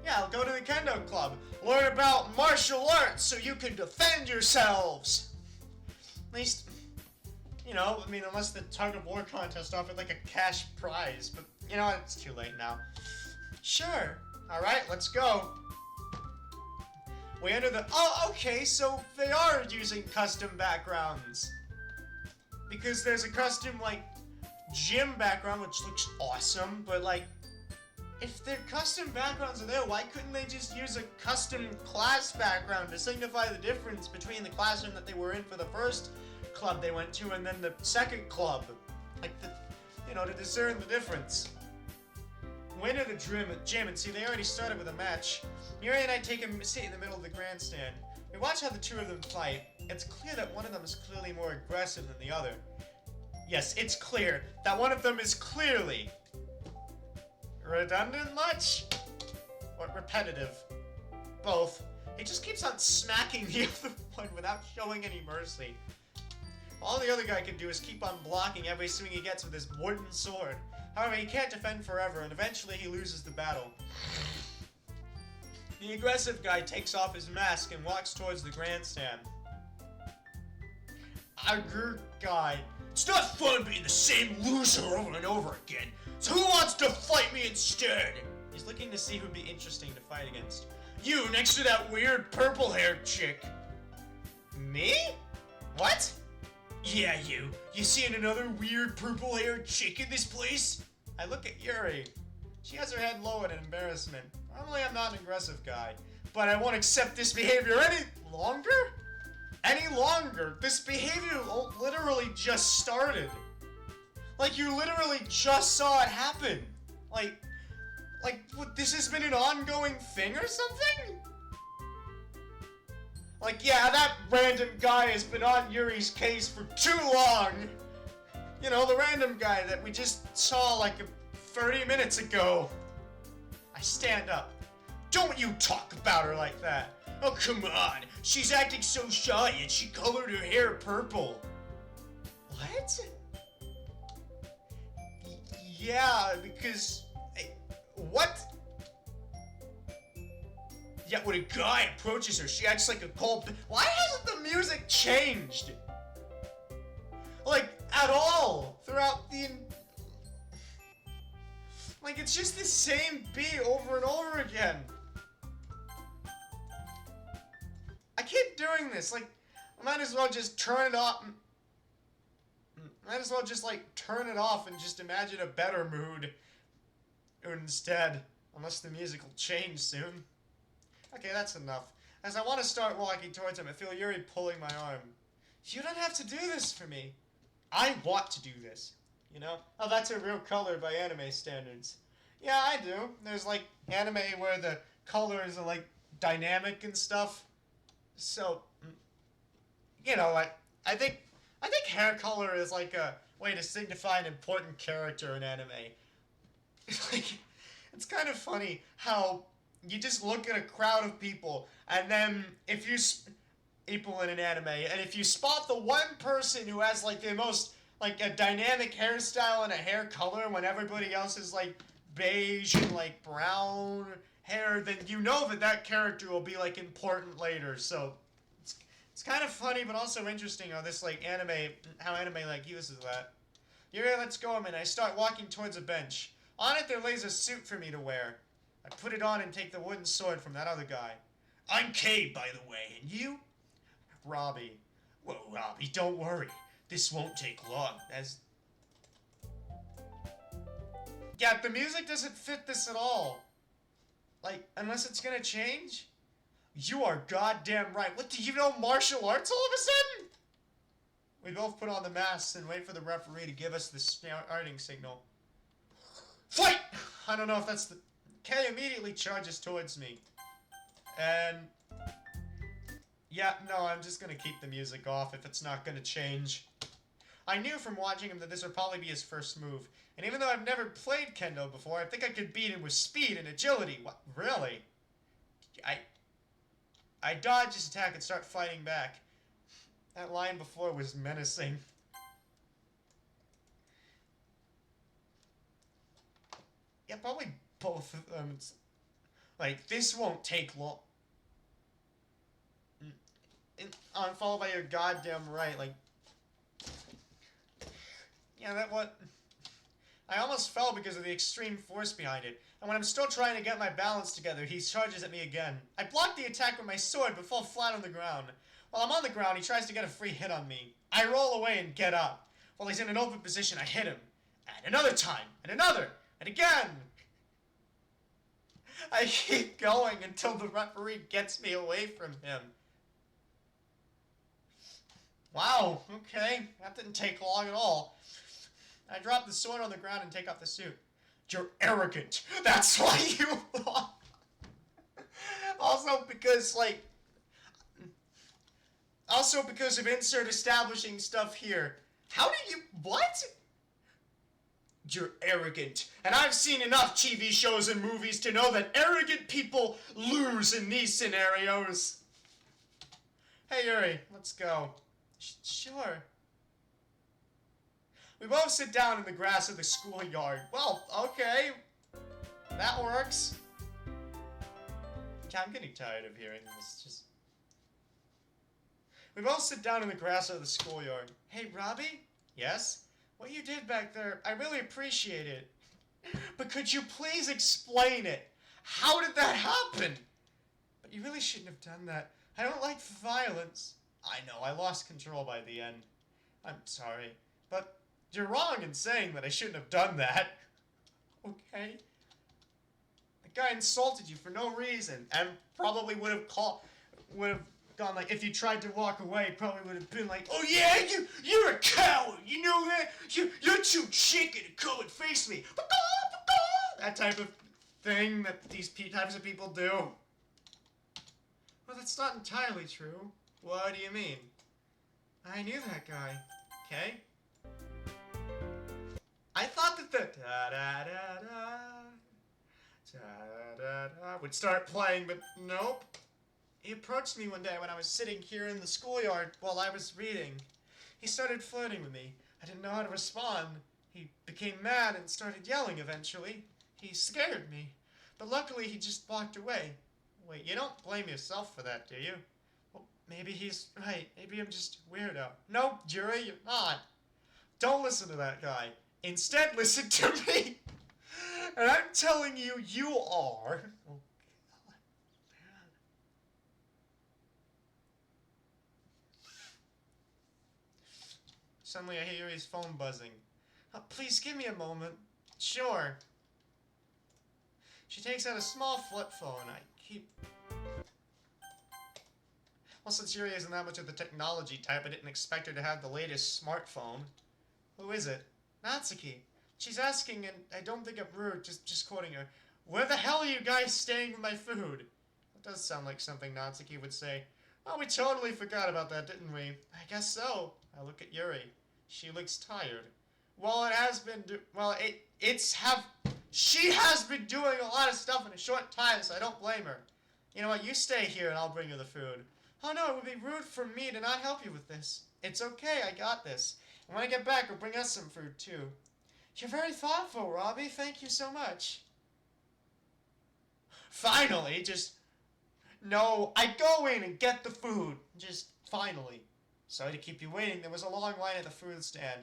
Yeah, I'll go to the kendo club. Learn about martial arts so you can defend yourselves! At least, you know, I mean, unless the tug-of-war contest offered, like, a cash prize, but, you know what, it's too late now. Sure. Alright, let's go. We enter the... Oh, okay, so they are using custom backgrounds. Because there's a custom, like, gym background, which looks awesome, but, like, if their custom backgrounds are there, why couldn't they just use a custom class background to signify the difference between the classroom that they were in for the first club they went to and then the second club? Like, the, you know, to discern the difference. We enter the gym and see they already started with a match. Yuri and I take a seat in the middle of the grandstand. We watch how the two of them fight. It's clear that one of them is clearly more aggressive than the other. Yes, it's clear that one of them is clearly... redundant much? Or repetitive? Both. He just keeps on smacking the other one without showing any mercy. All the other guy can do is keep on blocking every swing he gets with his wooden sword. However, he can't defend forever, and eventually he loses the battle. The aggressive guy takes off his mask and walks towards the grandstand. Aggressive guy. It's not fun being the same loser over and over again, so who wants to fight me instead? He's looking to see who'd be interesting to fight against. You, next to that weird purple-haired chick. Me? What? Yeah, you. You seeing another weird purple-haired chick in this place? I look at Yuri. She has her head lowered in embarrassment. Normally I'm not an aggressive guy, but I won't accept this behavior any longer? Any longer? This behavior literally just started. Like, you literally just saw it happen. Like, what, this has been an ongoing thing or something? Like, yeah, that random guy has been on Yuri's case for too long. You know, the random guy that we just saw like 30 minutes ago. I stand up. Don't you talk about her like that. Oh, come on. She's acting so shy and she colored her hair purple. What? Yeah, because... What? Yet when a guy approaches her, she acts like a cold... Why hasn't the music changed? Like, at all. Throughout the... Like, it's just the same beat over and over again. I keep doing this. Like, I might as well just turn it off. Might as well just, like, turn it off and just imagine a better mood instead. Unless the music will change soon. Okay, that's enough. As I want to start walking towards him, I feel Yuri pulling my arm. You don't have to do this for me. I want to do this. You know? Oh, that's a real color by anime standards. Yeah, I do. There's, like, anime where the colors are, like, dynamic and stuff. So, you know what? I think hair color is, like, a way to signify an important character in anime. Like, it's kind of funny how you just look at a crowd of people, and then if you... people in an anime, and if you spot the one person who has, like, the most... like, a dynamic hairstyle and a hair color when everybody else is, like, beige and, like, brown hair, then you know that that character will be, like, important later, so... It's kind of funny, but also interesting how this, like, how anime, like, uses that. Yuri, let's go, man. I start walking towards a bench. On it, there lays a suit for me to wear. I put it on and take the wooden sword from that other guy. I'm Kay, by the way, and you? Robbie. Well, Robbie, don't worry. This won't take long, as... Yeah, the music doesn't fit this at all. Like, unless it's gonna change? You are goddamn right. What, do you know martial arts all of a sudden? We both put on the masks and wait for the referee to give us the starting signal. Fight! I don't know if that's the... Kay immediately charges towards me. And... yeah, no, I'm just gonna keep the music off if it's not gonna change. I knew from watching him that this would probably be his first move. And even though I've never played kendo before, I think I could beat him with speed and agility. What? Really? I dodge his attack and start fighting back. That line before was menacing. Yeah, probably both of them. Like, this won't take long. Followed by your goddamn right, like... Yeah, that what... I almost fell because of the extreme force behind it, and when I'm still trying to get my balance together, he charges at me again. I block the attack with my sword, but fall flat on the ground. While I'm on the ground, he tries to get a free hit on me. I roll away and get up. While he's in an open position, I hit him. And another time, and another, and again! I keep going until the referee gets me away from him. Wow, okay, that didn't take long at all. I drop the sword on the ground and take off the suit. You're arrogant. That's why you lost. Also because, like... Also because of insert establishing stuff here. How did you... What? You're arrogant. And I've seen enough TV shows and movies to know that arrogant people lose in these scenarios. Hey, Yuri, let's go. Sure. We both sit down in the grass of the schoolyard. Well, okay. That works. I'm getting tired of hearing this. We both sit down in the grass of the schoolyard. Hey, Robbie? Yes? What you did back there, I really appreciate it. But could you please explain it? How did that happen? But you really shouldn't have done that. I don't like violence. I know, I lost control by the end. I'm sorry. But you're wrong in saying that I shouldn't have done that. Okay? The guy insulted you for no reason, and probably would have gone like, if you tried to walk away, probably would have been like, oh yeah, you're a coward, you know that? You're too chicken to come and face me. That type of thing that these types of people do. Well, that's not entirely true. What do you mean? I knew that guy. Okay? I thought that the da-da-da-da, da-da-da would start playing, but nope. He approached me one day when I was sitting here in the schoolyard while I was reading. He started flirting with me. I didn't know how to respond. He became mad and started yelling eventually. He scared me. But luckily he just walked away. Wait, you don't blame yourself for that, do you? Well, maybe he's right. Maybe I'm just a weirdo. No, Yuri, you're not. Don't listen to that guy. Instead, listen to me. And I'm telling you, you are... Oh, God. Suddenly I hear his phone buzzing. Please give me a moment. Sure. She takes out a small flip phone. I keep... Well, since Yuri isn't that much of the technology type, I didn't expect her to have the latest smartphone. Who is it? Natsuki. She's asking, and I don't think I'm rude, just quoting her. Where the hell are you guys staying with my food? That does sound like something Natsuki would say. Oh, we totally forgot about that, didn't we? I guess so. I look at Yuri. She looks tired. Well, it has been, she has been doing a lot of stuff in a short time, so I don't blame her. You know what, you stay here and I'll bring you the food. Oh no, it would be rude for me to not help you with this. It's okay, I got this. And when I get back, I'll bring us some food, too. You're very thoughtful, Robbie. Thank you so much. Finally, no, I go in and get the food. Just finally. Sorry to keep you waiting. There was a long line at the food stand.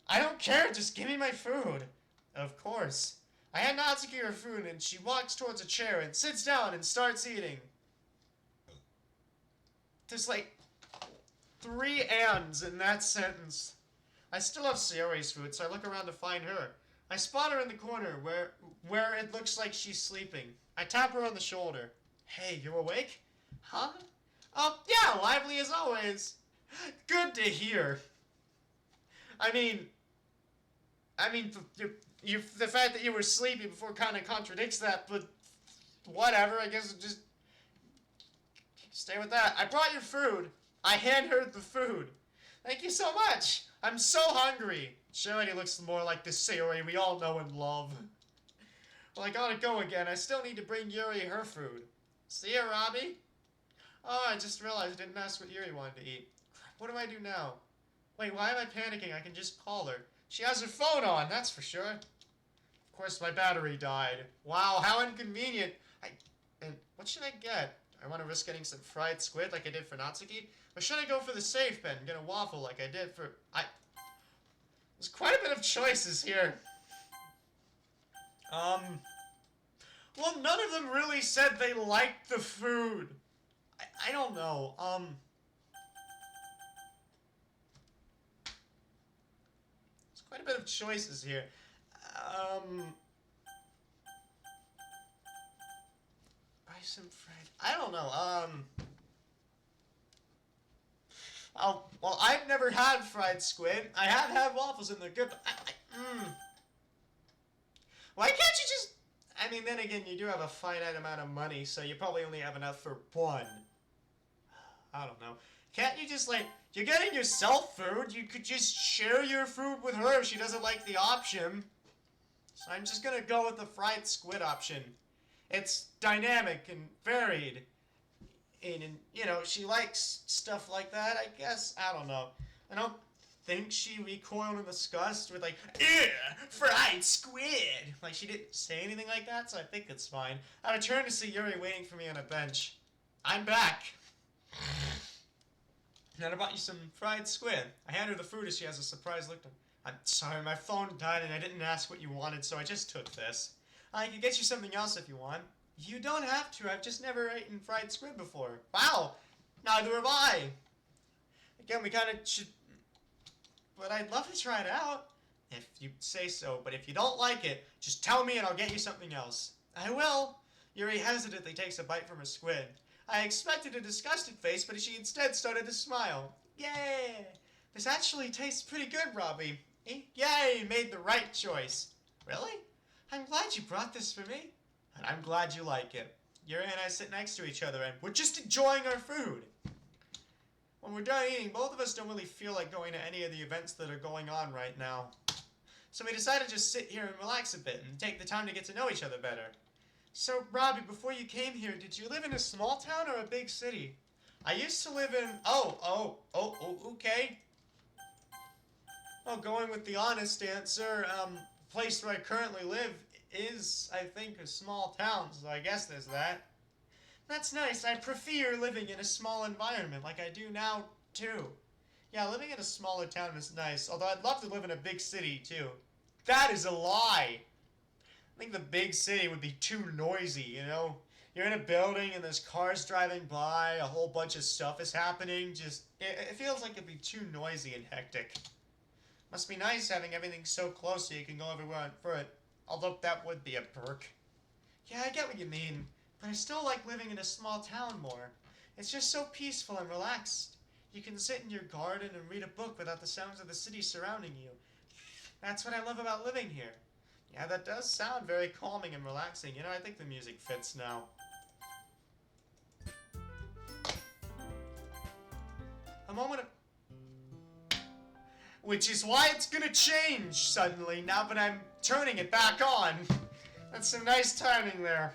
I don't care. Just give me my food. Of course. I hand Natsuki her food, and she walks towards a chair and sits down and starts eating. There's like 3 ands in that sentence. I still have Sayori's food, so I look around to find her. I spot her in the corner where it looks like she's sleeping. I tap her on the shoulder. Hey, you awake? Huh? Yeah, lively as always. Good to hear. I mean, the fact that you were sleepy before kind of contradicts that, but whatever, I guess just stay with that. I brought your food. I hand her the food. Thank you so much. I'm so hungry. Charity looks more like the Sayori we all know and love. Well, I gotta go again. I still need to bring Yuri her food. See ya, Robbie. Oh, I just realized I didn't ask what Yuri wanted to eat. What do I do now? Wait, why am I panicking? I can just call her. She has her phone on, that's for sure. Of course, my battery died. Wow, how inconvenient. And what should I get? I want to risk getting some fried squid like I did for Natsuki? Or should I go for the safe bet and get a waffle like I did for... There's quite a bit of choices here. Well, none of them really said they liked the food. I don't know, There's quite a bit of choices here. Buy some fried... I don't know, Oh, well, I've never had fried squid. I have had waffles and they're good, but Why can't you just... I mean, then again, you do have a finite amount of money, so you probably only have enough for one. I don't know. Can't you just, like... You're getting yourself food. You could just share your food with her if she doesn't like the option. So I'm just gonna go with the fried squid option. It's dynamic and varied. And, you know, she likes stuff like that, I guess. I don't know. I don't think she recoiled in disgust with, like, ew, fried squid. Like, she didn't say anything like that, so I think it's fine. I returned to see Yuri waiting for me on a bench. I'm back. And I bought you some fried squid. I hand her the food as she has a surprised look. I'm sorry, my phone died and I didn't ask what you wanted, so I just took this. I can get you something else if you want. You don't have to. I've just never eaten fried squid before. Wow! Neither have I. Again, we kind of should... But I'd love to try it out. If you say so. But if you don't like it, just tell me and I'll get you something else. I will. Yuri hesitantly takes a bite from her squid. I expected a disgusted face, but she instead started to smile. Yay! This actually tastes pretty good, Robbie. Yay! You made the right choice. Really? I'm glad you brought this for me. And I'm glad you like it. Yuri and I sit next to each other and we're just enjoying our food. When we're done eating, both of us don't really feel like going to any of the events that are going on right now. So we decided to just sit here and relax a bit and take the time to get to know each other better. So, Robbie, before you came here, did you live in a small town or a big city? I used to live in... okay. Well, going with the honest answer, the place where I currently live is, I think, a small town, so I guess there's that. That's nice. I prefer living in a small environment like I do now, too. Yeah, living in a smaller town is nice, although I'd love to live in a big city, too. That is a lie! I think the big city would be too noisy, you know? You're in a building and there's cars driving by, a whole bunch of stuff is happening, it feels like it'd be too noisy and hectic. Must be nice having everything so close so you can go everywhere on foot. Although that would be a perk. Yeah, I get what you mean, but I still like living in a small town more. It's just so peaceful and relaxed. You can sit in your garden and read a book without the sounds of the city surrounding you. That's what I love about living here. Yeah, that does sound very calming and relaxing. You know, I think the music fits now. A moment of... Which is why it's gonna change suddenly, now that I'm turning it back on. That's some nice timing there.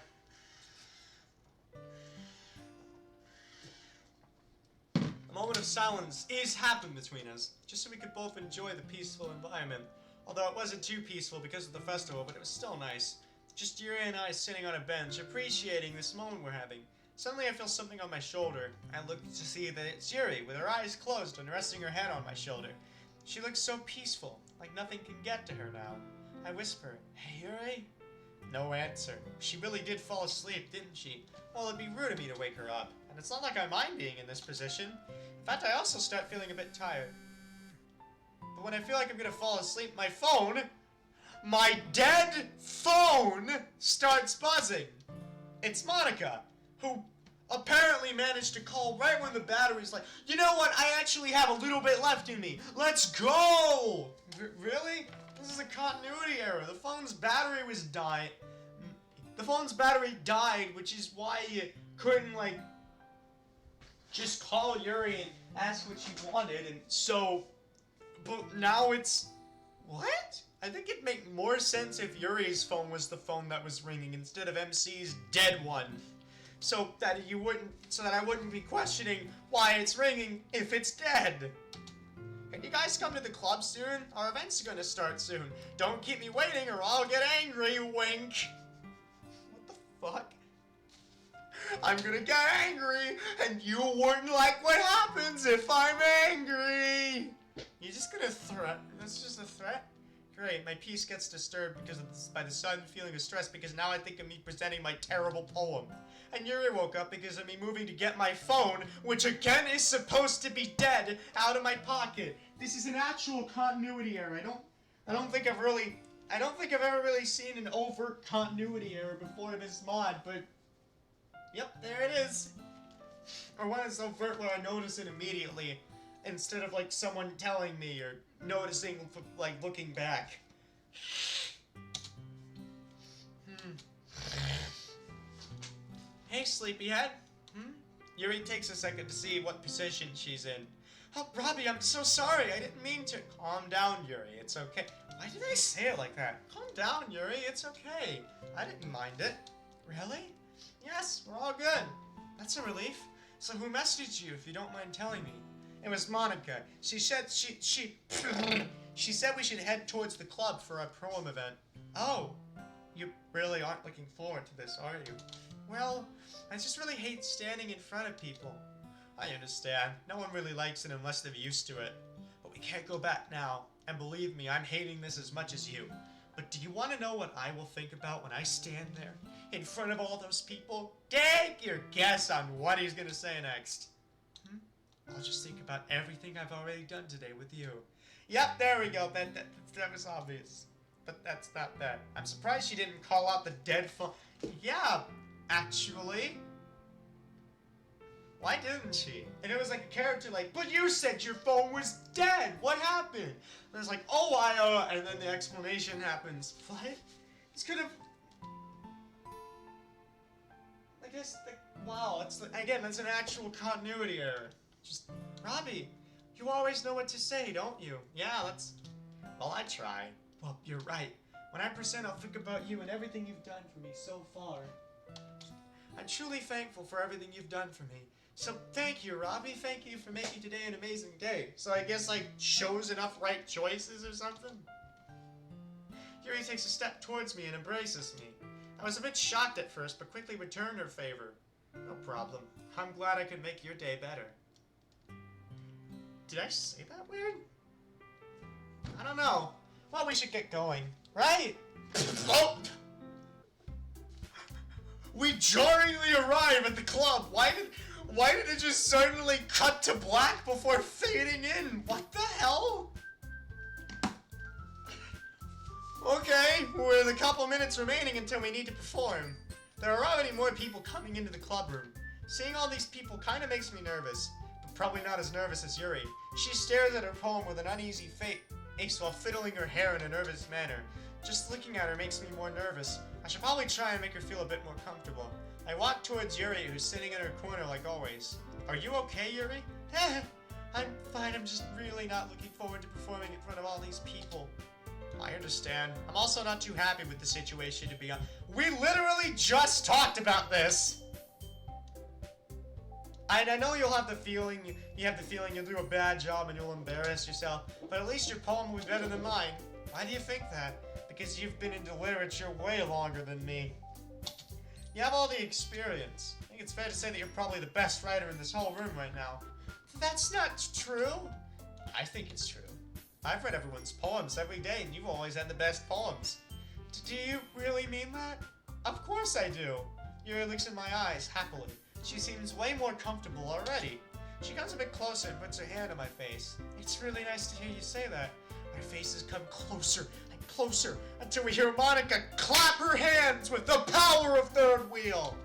A moment of silence is happened between us, just so we could both enjoy the peaceful environment. Although it wasn't too peaceful because of the festival, but it was still nice. Just Yuri and I sitting on a bench, appreciating this moment we're having. Suddenly I feel something on my shoulder. I look to see that it's Yuri, with her eyes closed and resting her head on my shoulder. She looks so peaceful, like nothing can get to her now. I whisper, "Hey, Yuri?" No answer. She really did fall asleep, didn't she? Well, it'd be rude of me to wake her up, and it's not like I mind being in this position. In fact, I also start feeling a bit tired. But when I feel like I'm gonna fall asleep, my dead phone starts buzzing. It's Monica, who apparently managed to call right when the battery's like, you know what, I actually have a little bit left in me. Let's go! Really? This is a continuity error. The phone's battery was dying. The phone's battery died, which is why you couldn't, like... just call Yuri and ask what she wanted, and so... But now it's... What? I think it'd make more sense if Yuri's phone was the phone that was ringing instead of MC's dead one. So that I wouldn't be questioning why it's ringing if it's dead. Can you guys come to the club soon? Our event's gonna start soon. Don't keep me waiting or I'll get angry, wink. What the fuck? I'm gonna get angry, and you wouldn't like what happens if I'm angry. You're just gonna threat? That's just a threat? Great, my peace gets disturbed because of this, by the sudden feeling of stress because now I think of me presenting my terrible poem. And Yuri woke up because of me moving to get my phone, which again is supposed to be dead, out of my pocket. This is an actual continuity error. I don't think I've ever really seen an overt continuity error before this mod, but yep, there it is. Or one is overt where I notice it immediately, instead of like someone telling me or noticing, like looking back. Hey, sleepyhead. Yuri takes a second to see what position she's in. Oh, Robbie, I'm so sorry. I didn't mean to. Calm down, Yuri. It's okay. Why did I say it like that? Calm down, Yuri. It's okay. I didn't mind it. Really? Yes, we're all good. That's a relief. So who messaged you, if you don't mind telling me? It was Monica. She said she said we should head towards the club for our prom event. Oh, you really aren't looking forward to this, are you? Well, I just really hate standing in front of people. I understand. No one really likes it unless they're used to it. But we can't go back now. And believe me, I'm hating this as much as you. But do you want to know what I will think about when I stand there in front of all those people? Take your guess on what he's gonna say next. I'll just think about everything I've already done today with you. Yep, there we go. That was obvious. But that's not bad. I'm surprised she didn't call out the dead phone. Yeah, actually. Why didn't she? And it was like a character like, but you said your phone was dead. What happened? And it's like, oh, and then the explanation happens. What? This could have... I guess, wow, it's, again, that's an actual continuity error. Just, Robbie, you always know what to say, don't you? Yeah, well, I try. Well, you're right. When I present, I'll think about you and everything you've done for me so far. I'm truly thankful for everything you've done for me. So thank you, Robbie. Thank you for making today an amazing day. So I guess, like, shows enough right choices or something? Yuri takes a step towards me and embraces me. I was a bit shocked at first, but quickly returned her favor. No problem. I'm glad I could make your day better. Did I say that weird? I don't know. Well, we should get going, right? Oh! We jarringly arrive at the club. Why did it just suddenly cut to black before fading in? What the hell? Okay, with a couple minutes remaining until we need to perform. There are already more people coming into the club room. Seeing all these people kind of makes me nervous, but probably not as nervous as Yuri. She stares at her poem with an uneasy face while fiddling her hair in a nervous manner. Just looking at her makes me more nervous. I should probably try and make her feel a bit more comfortable. I walk towards Yuri, who's sitting in her corner like always. Are you okay, Yuri? I'm fine, I'm just really not looking forward to performing in front of all these people. I understand. I'm also not too happy with the situation, to be honest. We literally just talked about this! I know you'll have the feeling, you'll do a bad job and you'll embarrass yourself, but at least your poem will be better than mine. Why do you think that? Because you've been into literature way longer than me. You have all the experience. I think it's fair to say that you're probably the best writer in this whole room right now. That's not true. I think it's true. I've read everyone's poems every day, and you've always had the best poems. Do you really mean that? Of course I do. Yuri looks in my eyes, happily. She seems way more comfortable already. She comes a bit closer and puts her hand on my face. It's really nice to hear you say that. Our faces come closer and closer until we hear Monica clap her hands with the power of third wheel.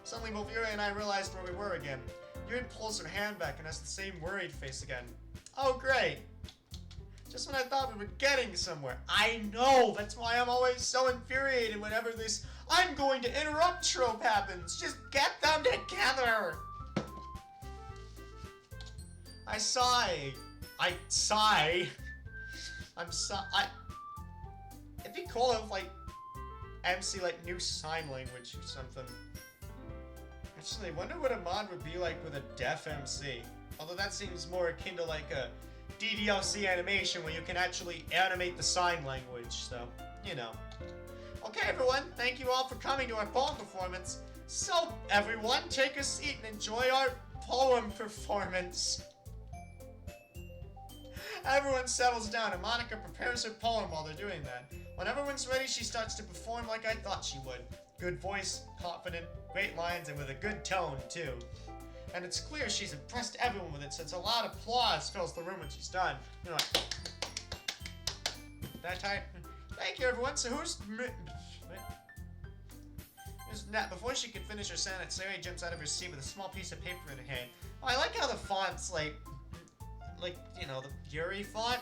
Suddenly both Yuri and I realized where we were again. Yuri pulls her hand back and has the same worried face again. Oh great. Just when I thought we were getting somewhere. I know! That's why I'm always so infuriated whenever this I'm going to interrupt trope happens. Just get them together! I sigh. It'd be cool if, like, MC, like, new sign language or something. Actually, I wonder what a mod would be like with a deaf MC. Although that seems more akin to, like, a DDLC animation where you can actually animate the sign language, so, you know. Okay, everyone, thank you all for coming to our poem performance. So, everyone, take a seat and enjoy our poem performance. Everyone settles down, and Monica prepares her poem while they're doing that. When everyone's ready, she starts to perform like I thought she would. Good voice, confident, great lines, and with a good tone, too. And it's clear she's impressed everyone with it, since a loud applause fills the room when she's done. You know, like, that type. Thank you, everyone. So who's... Before she can finish her sentence, Sarah jumps out of her seat with a small piece of paper in her hand. Oh, I like how the font's like, you know, the Yuri font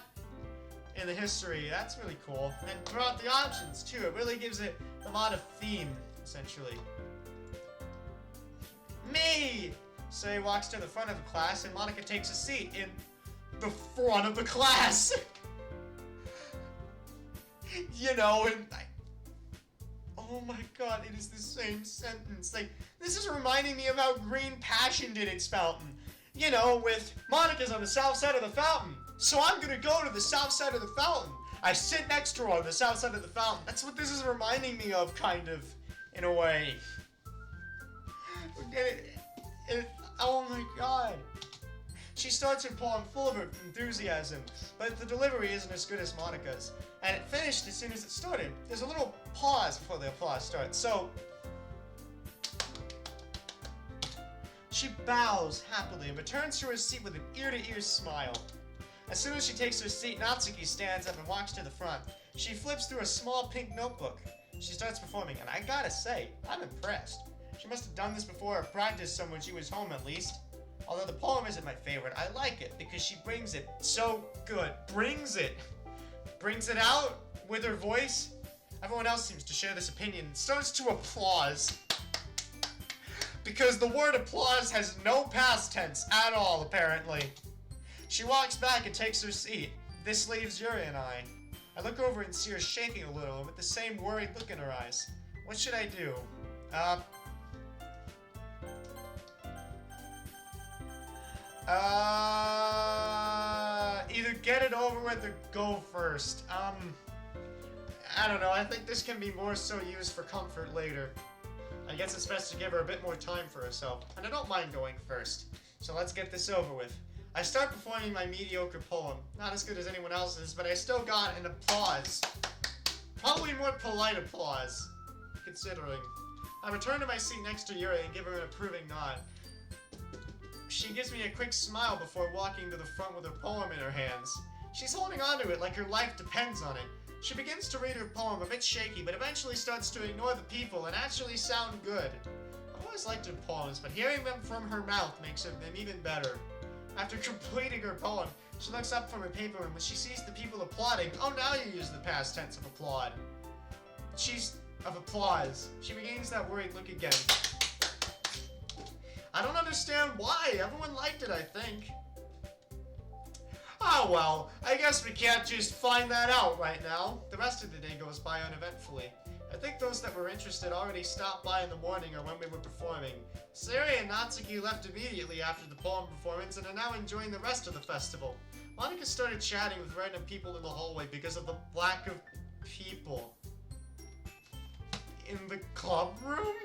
in the history. That's really cool. And throughout the options, too. It really gives it a lot of theme, essentially. Me! Sarah walks to the front of the class, and Monica takes a seat in the front of the class. You know, and oh my god, it is the same sentence. Like, this is reminding me of how Green Passion did its fountain. You know, with Monica's on the south side of the fountain. So I'm gonna go to the south side of the fountain. I sit next to her on the south side of the fountain. That's what this is reminding me of, kind of, in a way. Oh my god. She starts her poem full of enthusiasm, but the delivery isn't as good as Monica's. And it finished as soon as it started. There's a little pause before the applause starts, so... She bows happily and returns to her seat with an ear-to-ear smile. As soon as she takes her seat, Natsuki stands up and walks to the front. She flips through a small pink notebook. She starts performing, and I gotta say, I'm impressed. She must have done this before or practiced some when she was home at least. Although the poem isn't my favorite, I like it because she brings it so good. Brings it out with her voice. Everyone else seems to share this opinion and starts to applause. Because the word applause has no past tense at all, apparently. She walks back and takes her seat. This leaves Yuri and I. I look over and see her shaking a little with the same worried look in her eyes. What should I do? Either get it over with or go first. I don't know, I think this can be more so used for comfort later. I guess it's best to give her a bit more time for herself, and I don't mind going first. So let's get this over with. I start performing my mediocre poem. Not as good as anyone else's, but I still got an applause. Probably more polite applause, considering. I return to my seat next to Yuri and give her an approving nod. She gives me a quick smile before walking to the front with her poem in her hands. She's holding on to it like her life depends on it. She begins to read her poem a bit shaky, but eventually starts to ignore the people and actually sound good. I've always liked her poems, but hearing them from her mouth makes them even better. After completing her poem, she looks up from her paper and when she sees the people applauding, oh, now you use the past tense of applaud. Of applause. She regains that worried look again. I don't understand why. Everyone liked it, I think. Oh well, I guess we can't just find that out right now. The rest of the day goes by uneventfully. I think those that were interested already stopped by in the morning or when we were performing. Sari and Natsuki left immediately after the poem performance and are now enjoying the rest of the festival. Monica started chatting with random people in the hallway because of the lack of people. In the club room?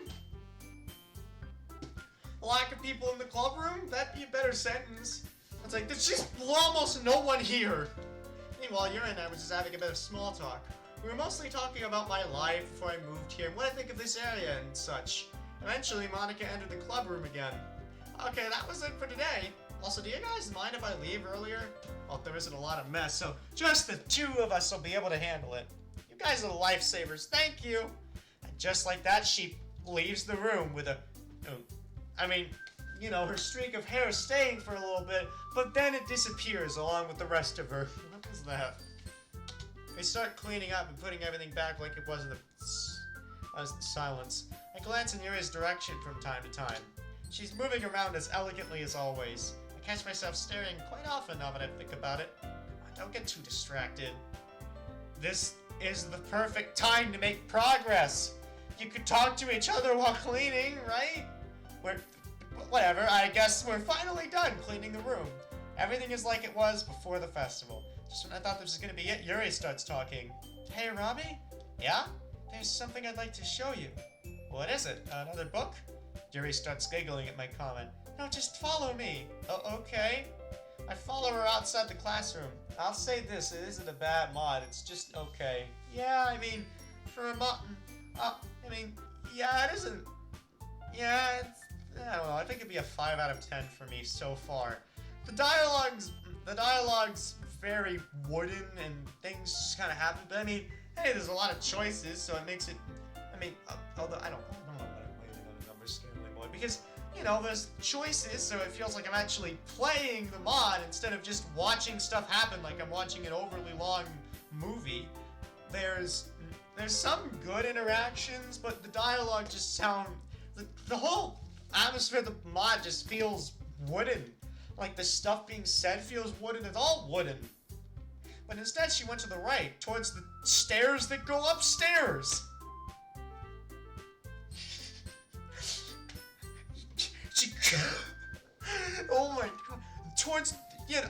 Lack of people in the club room? That'd be a better sentence. It's like, there's just almost no one here. Meanwhile, Yuri and I were just having a bit of small talk. We were mostly talking about my life before I moved here and what I think of this area and such. Eventually, Monica entered the club room again. Okay, that was it for today. Also, do you guys mind if I leave earlier? Well, there isn't a lot of mess, so just the two of us will be able to handle it. You guys are the lifesavers, thank you! And just like that, she leaves the room with a... you know, her streak of hair staying for a little bit, but then it disappears along with the rest of her. What was that? They start cleaning up and putting everything back like it was in the silence. I glance in Yuri's direction from time to time. She's moving around as elegantly as always. I catch myself staring quite often now that I think about it. Don't get too distracted. This is the perfect time to make progress. You could talk to each other while cleaning, right? Whatever, I guess we're finally done cleaning the room. Everything is like it was before the festival. Just when I thought this was gonna be it, Yuri starts talking. Hey, Robbie? Yeah? There's something I'd like to show you. What is it? Another book? Yuri starts giggling at my comment. No, just follow me. Oh, okay. I follow her outside the classroom. I'll say this, it isn't a bad mod, it's just okay. Yeah, I mean, for a mod... yeah, it isn't... Yeah, it's... I don't know, I think it'd be a 5 out of 10 for me so far. The dialogue's very wooden and things just kind of happen, but I mean, hey, there's a lot of choices, so it makes it... although I don't know what I'm playing on a number scale anymore, because, you know, there's choices, so it feels like I'm actually playing the mod instead of just watching stuff happen like I'm watching an overly long movie. There's some good interactions, but the dialogue just the whole atmosphere of the mod just feels wooden. Like the stuff being said feels wooden, it's all wooden. But instead she went to the right, towards the stairs that go upstairs. Oh my god. Towards,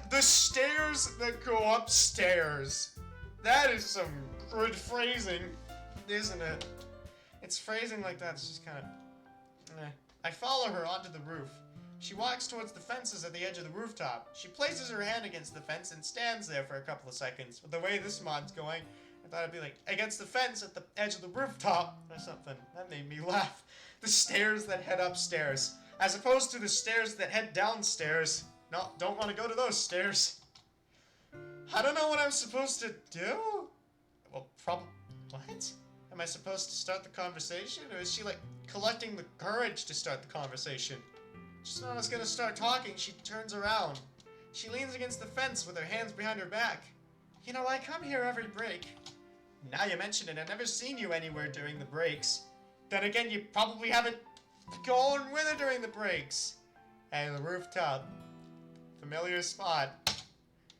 the stairs that go upstairs. That is some good phrasing, isn't it? It's phrasing like that, it's just kind of... I follow her onto the roof. She walks towards the fences at the edge of the rooftop. She places her hand against the fence and stands there for a couple of seconds. With the way this mod's going, I thought it'd be like, against the fence at the edge of the rooftop or something. That made me laugh. The stairs that head upstairs. As opposed to the stairs that head downstairs. No, don't want to go to those stairs. I don't know what I'm supposed to do. Well, what? Am I supposed to start the conversation? Or is she, like, collecting the courage to start the conversation? Just when I was gonna start talking, she turns around. She leans against the fence with her hands behind her back. You know, I come here every break. Now you mention it, I've never seen you anywhere during the breaks. Then again, you probably haven't gone with her during the breaks. Hey, the rooftop. Familiar spot.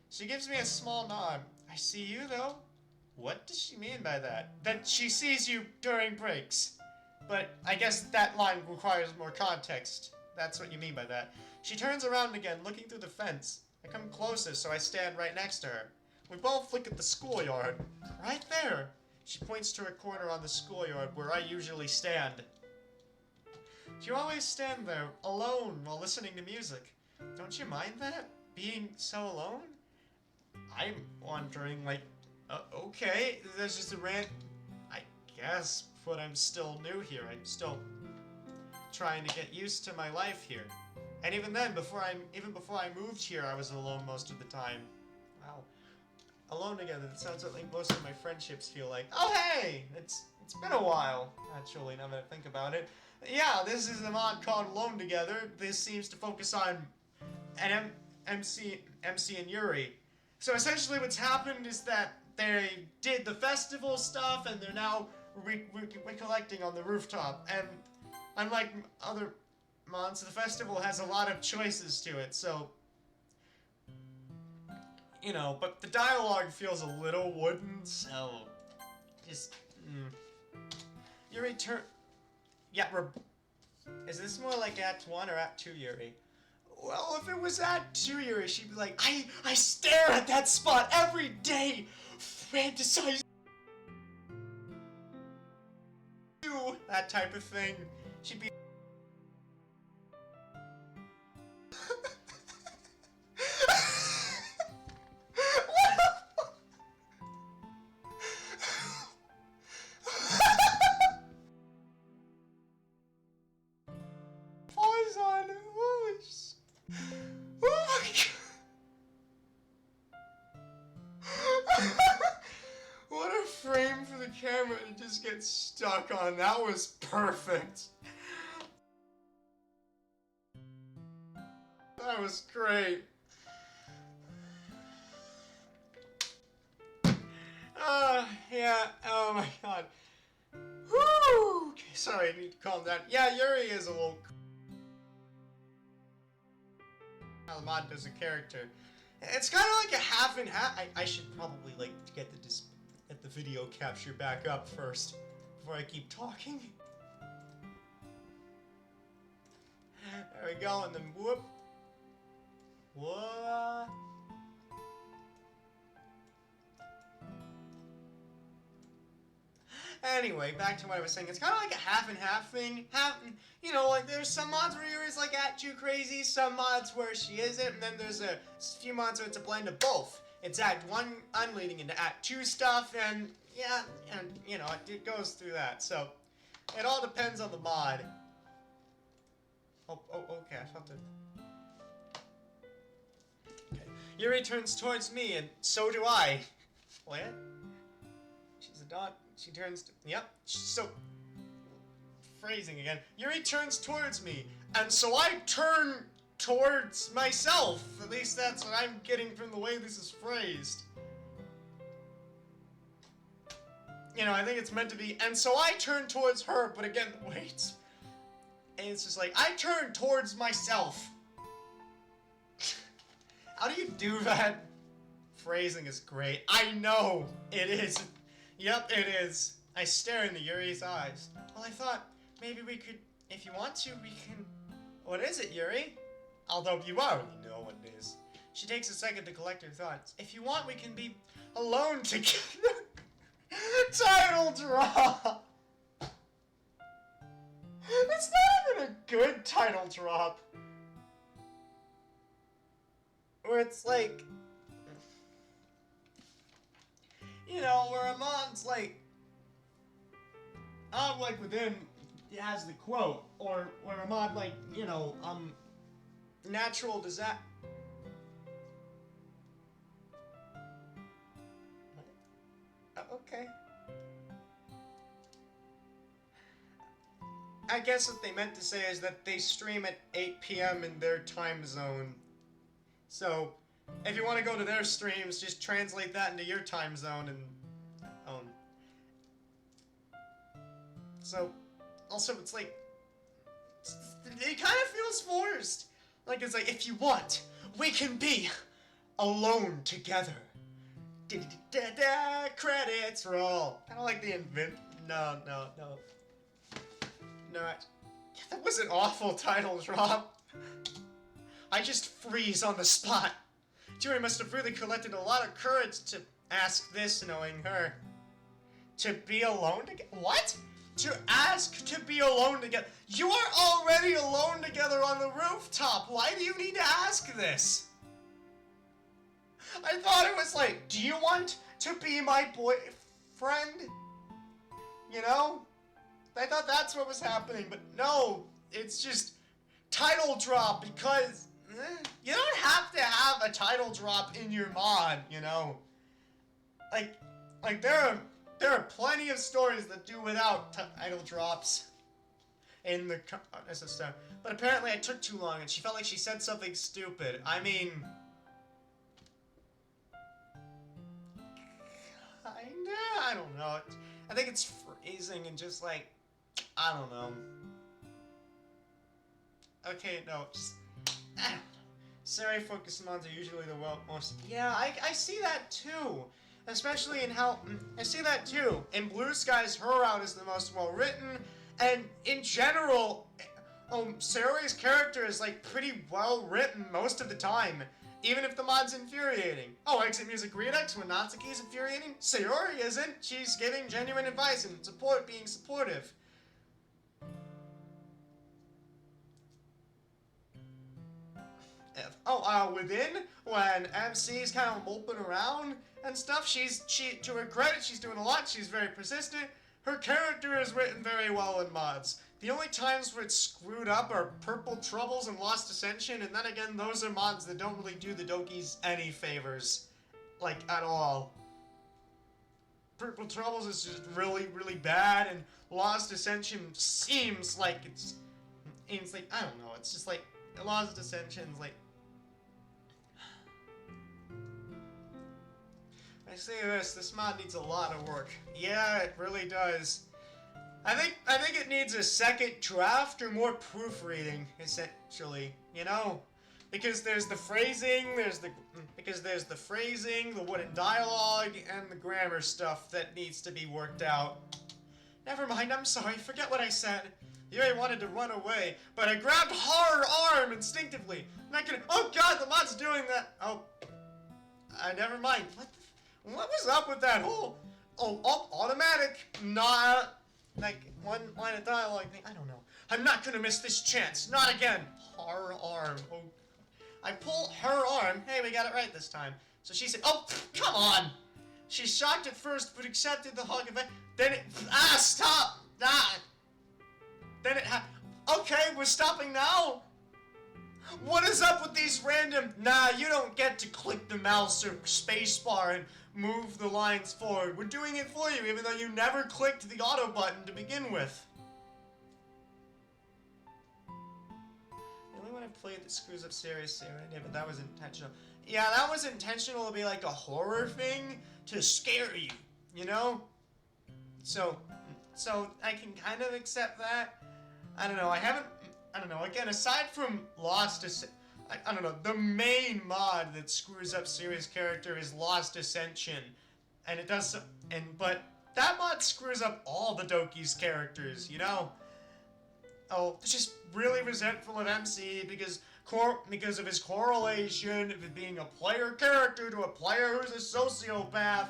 She gives me a small nod. I see you, though. What does she mean by that? That she sees you during breaks. But I guess that line requires more context. That's what you mean by that. She turns around again, looking through the fence. I come closer, so I stand right next to her. We both look at the schoolyard. Right there. She points to a corner on the schoolyard where I usually stand. You always stand there, alone, while listening to music. Don't you mind that? Being so alone? I'm wondering, like, okay, there's just a rant, I guess, but I'm still new here. I'm still trying to get used to my life here. And even then, before I moved here, I was alone most of the time. Wow. Alone together, that sounds like most of my friendships feel like. Oh hey! It's been a while, actually, now that I think about it. Yeah, this is a mod called Alone Together. This seems to focus on an MC and Yuri. So essentially what's happened is that they did the festival stuff and they're now recollecting on the rooftop. And unlike other mods, the festival has a lot of choices to it, so... You know, but the dialogue feels a little wooden, so... Just... Yuri turn... Yeah, is this more like Act 1 or Act 2 Yuri? Well, if it was Act 2 Yuri, she'd be like, I stare at that spot every day, fantasize you, that type of thing. She'd be... What a frame for the camera to just get stuck on. That was perfect. That was great. Yeah, oh my god. Whew! Okay, sorry, I need to calm down. Yeah, Yuri is a little... how the mod does a character. It's kind of like a half and half. I should probably like get the video capture back up first before I keep talking. There we go, and then whoop. What? Anyway, back to what I was saying. It's kind of like a half and half thing. You know, like there's some mods where Yuri's like Act 2 crazy, some mods where she isn't, and then there's a few mods where it's a blend of both. It's Act 1 leading into Act 2 stuff, and yeah, and you know, it goes through that. So, it all depends on the mod. Oh, okay, I thought that... Okay. Yuri turns towards me, and so do I. What? She's a dog. She turns to... Yep. So... Phrasing again. Yuri turns towards me, and so I turn towards myself. At least that's what I'm getting from the way this is phrased. You know, I think it's meant to be, and so I turn towards her, but again, wait. And it's just like, I turn towards myself. How do you do that? Phrasing is great. I know it is. Yep, it is. I stare into Yuri's eyes. Well, I thought maybe we could, if you want to, we can... What is it, Yuri? Although you already know what it is. She takes a second to collect her thoughts. If you want, we can be alone together. Title drop! It's not even a good title drop. Where it's like... You know, where Amon's like... like within... It has the quote. Or where Amon like, you know, natural disaster... Okay. I guess what they meant to say is that they stream at 8 p.m. in their time zone. So, if you want to go to their streams, just translate that into your time zone and... So, also it's like... It kind of feels forced. Like, it's like, if you want, we can be alone together. Credits roll. Kind of like the No, that was an awful title drop. I just freeze on the spot. Yuri must have really collected a lot of courage to ask this, knowing her. To be alone together? What? To ask to be alone together? You are already alone together on the rooftop. Why do you need to ask this? I thought it was like, do you want to be my boyfriend? You know? I thought that's what was happening, but no, it's just title drop because you don't have to have a title drop in your mod, you know? Like there are plenty of stories that do without title drops in the system. But apparently I took too long and she felt like she said something stupid. I mean... Kinda? I don't know. I think it's phrasing and just like... I don't know. Okay, no, just... Seri focused mods are usually the most... Yeah, I see that too. Especially in how... I see that too. In Blue Skies, her route is the most well-written. And in general, Sayori's character is like pretty well-written most of the time. Even if the mod's infuriating. Oh, exit music redux when Natsuki's infuriating? Sayori isn't. She's giving genuine advice and being supportive. Within, when MC's kind of moping around and stuff, to her credit, she's doing a lot, she's very persistent. Her character is written very well in mods. The only times where it's screwed up are Purple Troubles and Lost Ascension, and then again, those are mods that don't really do the Dokis any favors. Like, at all. Purple Troubles is just really, really bad, and Lost Ascension seems like it's like, I don't know, it's just like, Lost Ascension's like... I say this mod needs a lot of work. Yeah, it really does. I think it needs a second draft or more proofreading, essentially, you know? Because there's the phrasing, the wooden dialogue, and the grammar stuff that needs to be worked out. Never mind, I'm sorry, forget what I said. Yuri wanted to run away, but I grabbed her arm instinctively. I'm not gonna— oh god, the mod's doing that! Oh. Never mind. What was up with that whole— oh, automatic, not, like, one line of dialogue thing? I don't know. I'm not gonna miss this chance, not again. Her arm, oh. I pull her arm. Hey, we got it right this time. So she said, oh, come on! She shocked at first, but accepted the hug event. Then it— stop! Then it okay, we're stopping now? What is up with these random— nah, you don't get to click the mouse or spacebar and move the lines forward. We're doing it for you, even though you never clicked the auto button to begin with. The only one I've played that screws up seriously, yeah, but that was intentional. Yeah, that was intentional to be like a horror thing to scare you, you know? So I can kind of accept that. I don't know, I don't know, again, aside from Lost I don't know, the main mod that screws up Siri's character is Lost Ascension. And it does, but that mod screws up all the Doki's characters, you know? Oh, it's just really resentful of MC because of his correlation of it being a player character to a player who's a sociopath.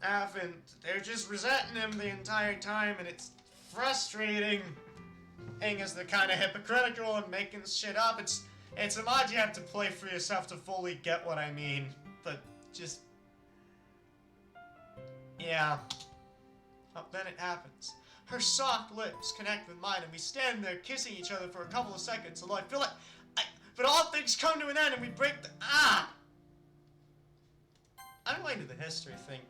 And they're just resenting him the entire time, and it's frustrating. As they're kind of hypocritical and making shit up. It's a mod you have to play for yourself to fully get what I mean. But just— yeah. Oh, then it happens. Her soft lips connect with mine, and we stand there kissing each other for a couple of seconds, although I feel like— but all things come to an end, and we break the— I'm going to the history thing.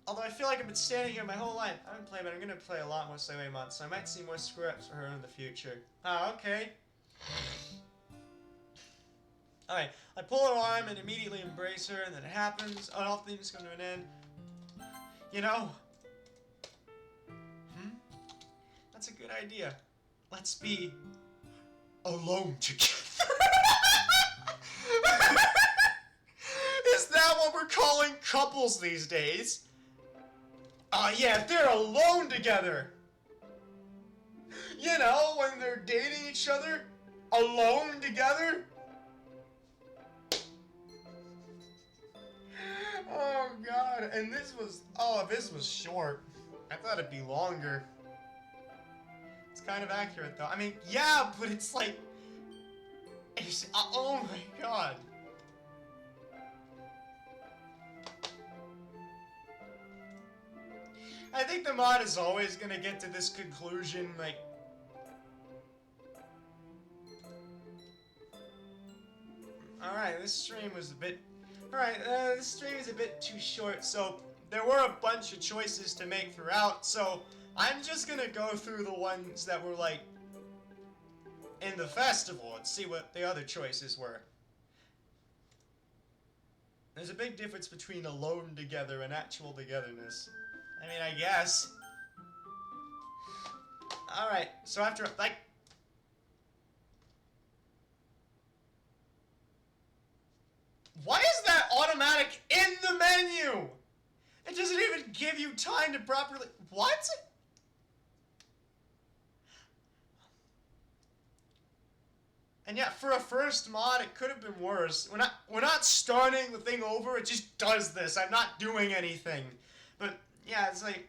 Although I feel like I've been standing here my whole life. I haven't played, but I'm gonna play a lot more Seiyuu mods, so I might see more screw-ups for her in the future. Okay. Alright, I pull her arm and immediately embrace her, and then it happens. All things come to an end. You know? That's a good idea. Let's be alone together. Is that what we're calling couples these days? Yeah, they're alone together. You know, when they're dating each other, alone together. Oh god, and this was short. I thought it'd be longer. It's kind of accurate though. I mean, yeah, but it's like, oh my god. I think the mod is always gonna get to this conclusion, like... Alright, this stream was a bit... Alright, this stream is a bit too short, so there were a bunch of choices to make throughout, so I'm just gonna go through the ones that were, like, in the festival and see what the other choices were. There's a big difference between alone together and actual togetherness. I mean, I guess. Alright, so after, like... Why is that automatic in the menu? It doesn't even give you time to properly... What? And yet, for a first mod, it could have been worse. We're not starting the thing over, it just does this. I'm not doing anything. But... yeah, it's like,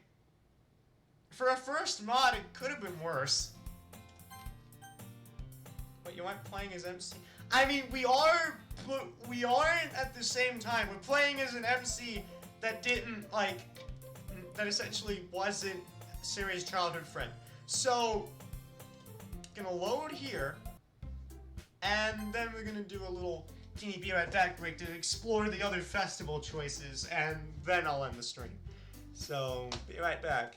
for a first mod, it could have been worse. But you aren't playing as MC? I mean, we are, but we aren't at the same time. We're playing as an MC that didn't, like, that essentially wasn't Siri's childhood friend. So, gonna load here, and then we're gonna do a little teeny be right back break to explore the other festival choices, and then I'll end the stream. So, be right back.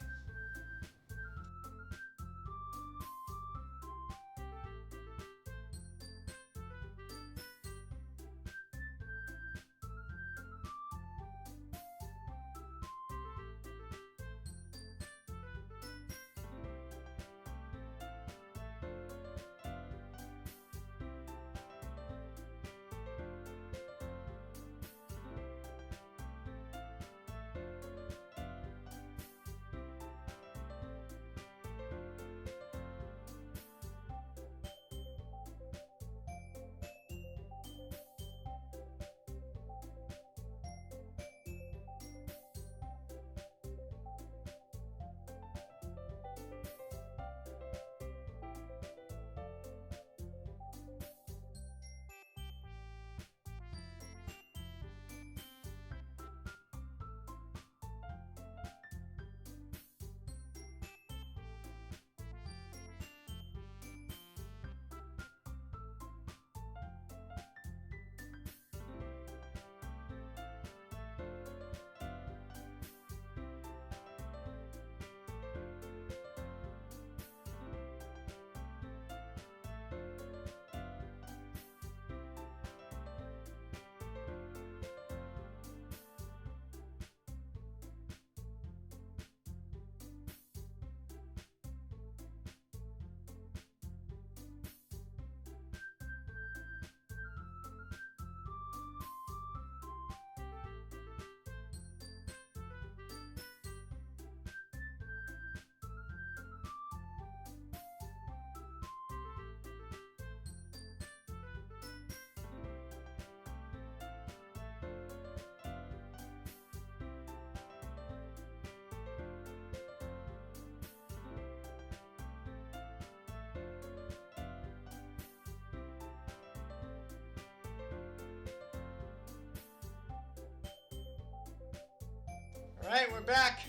Alright, we're back.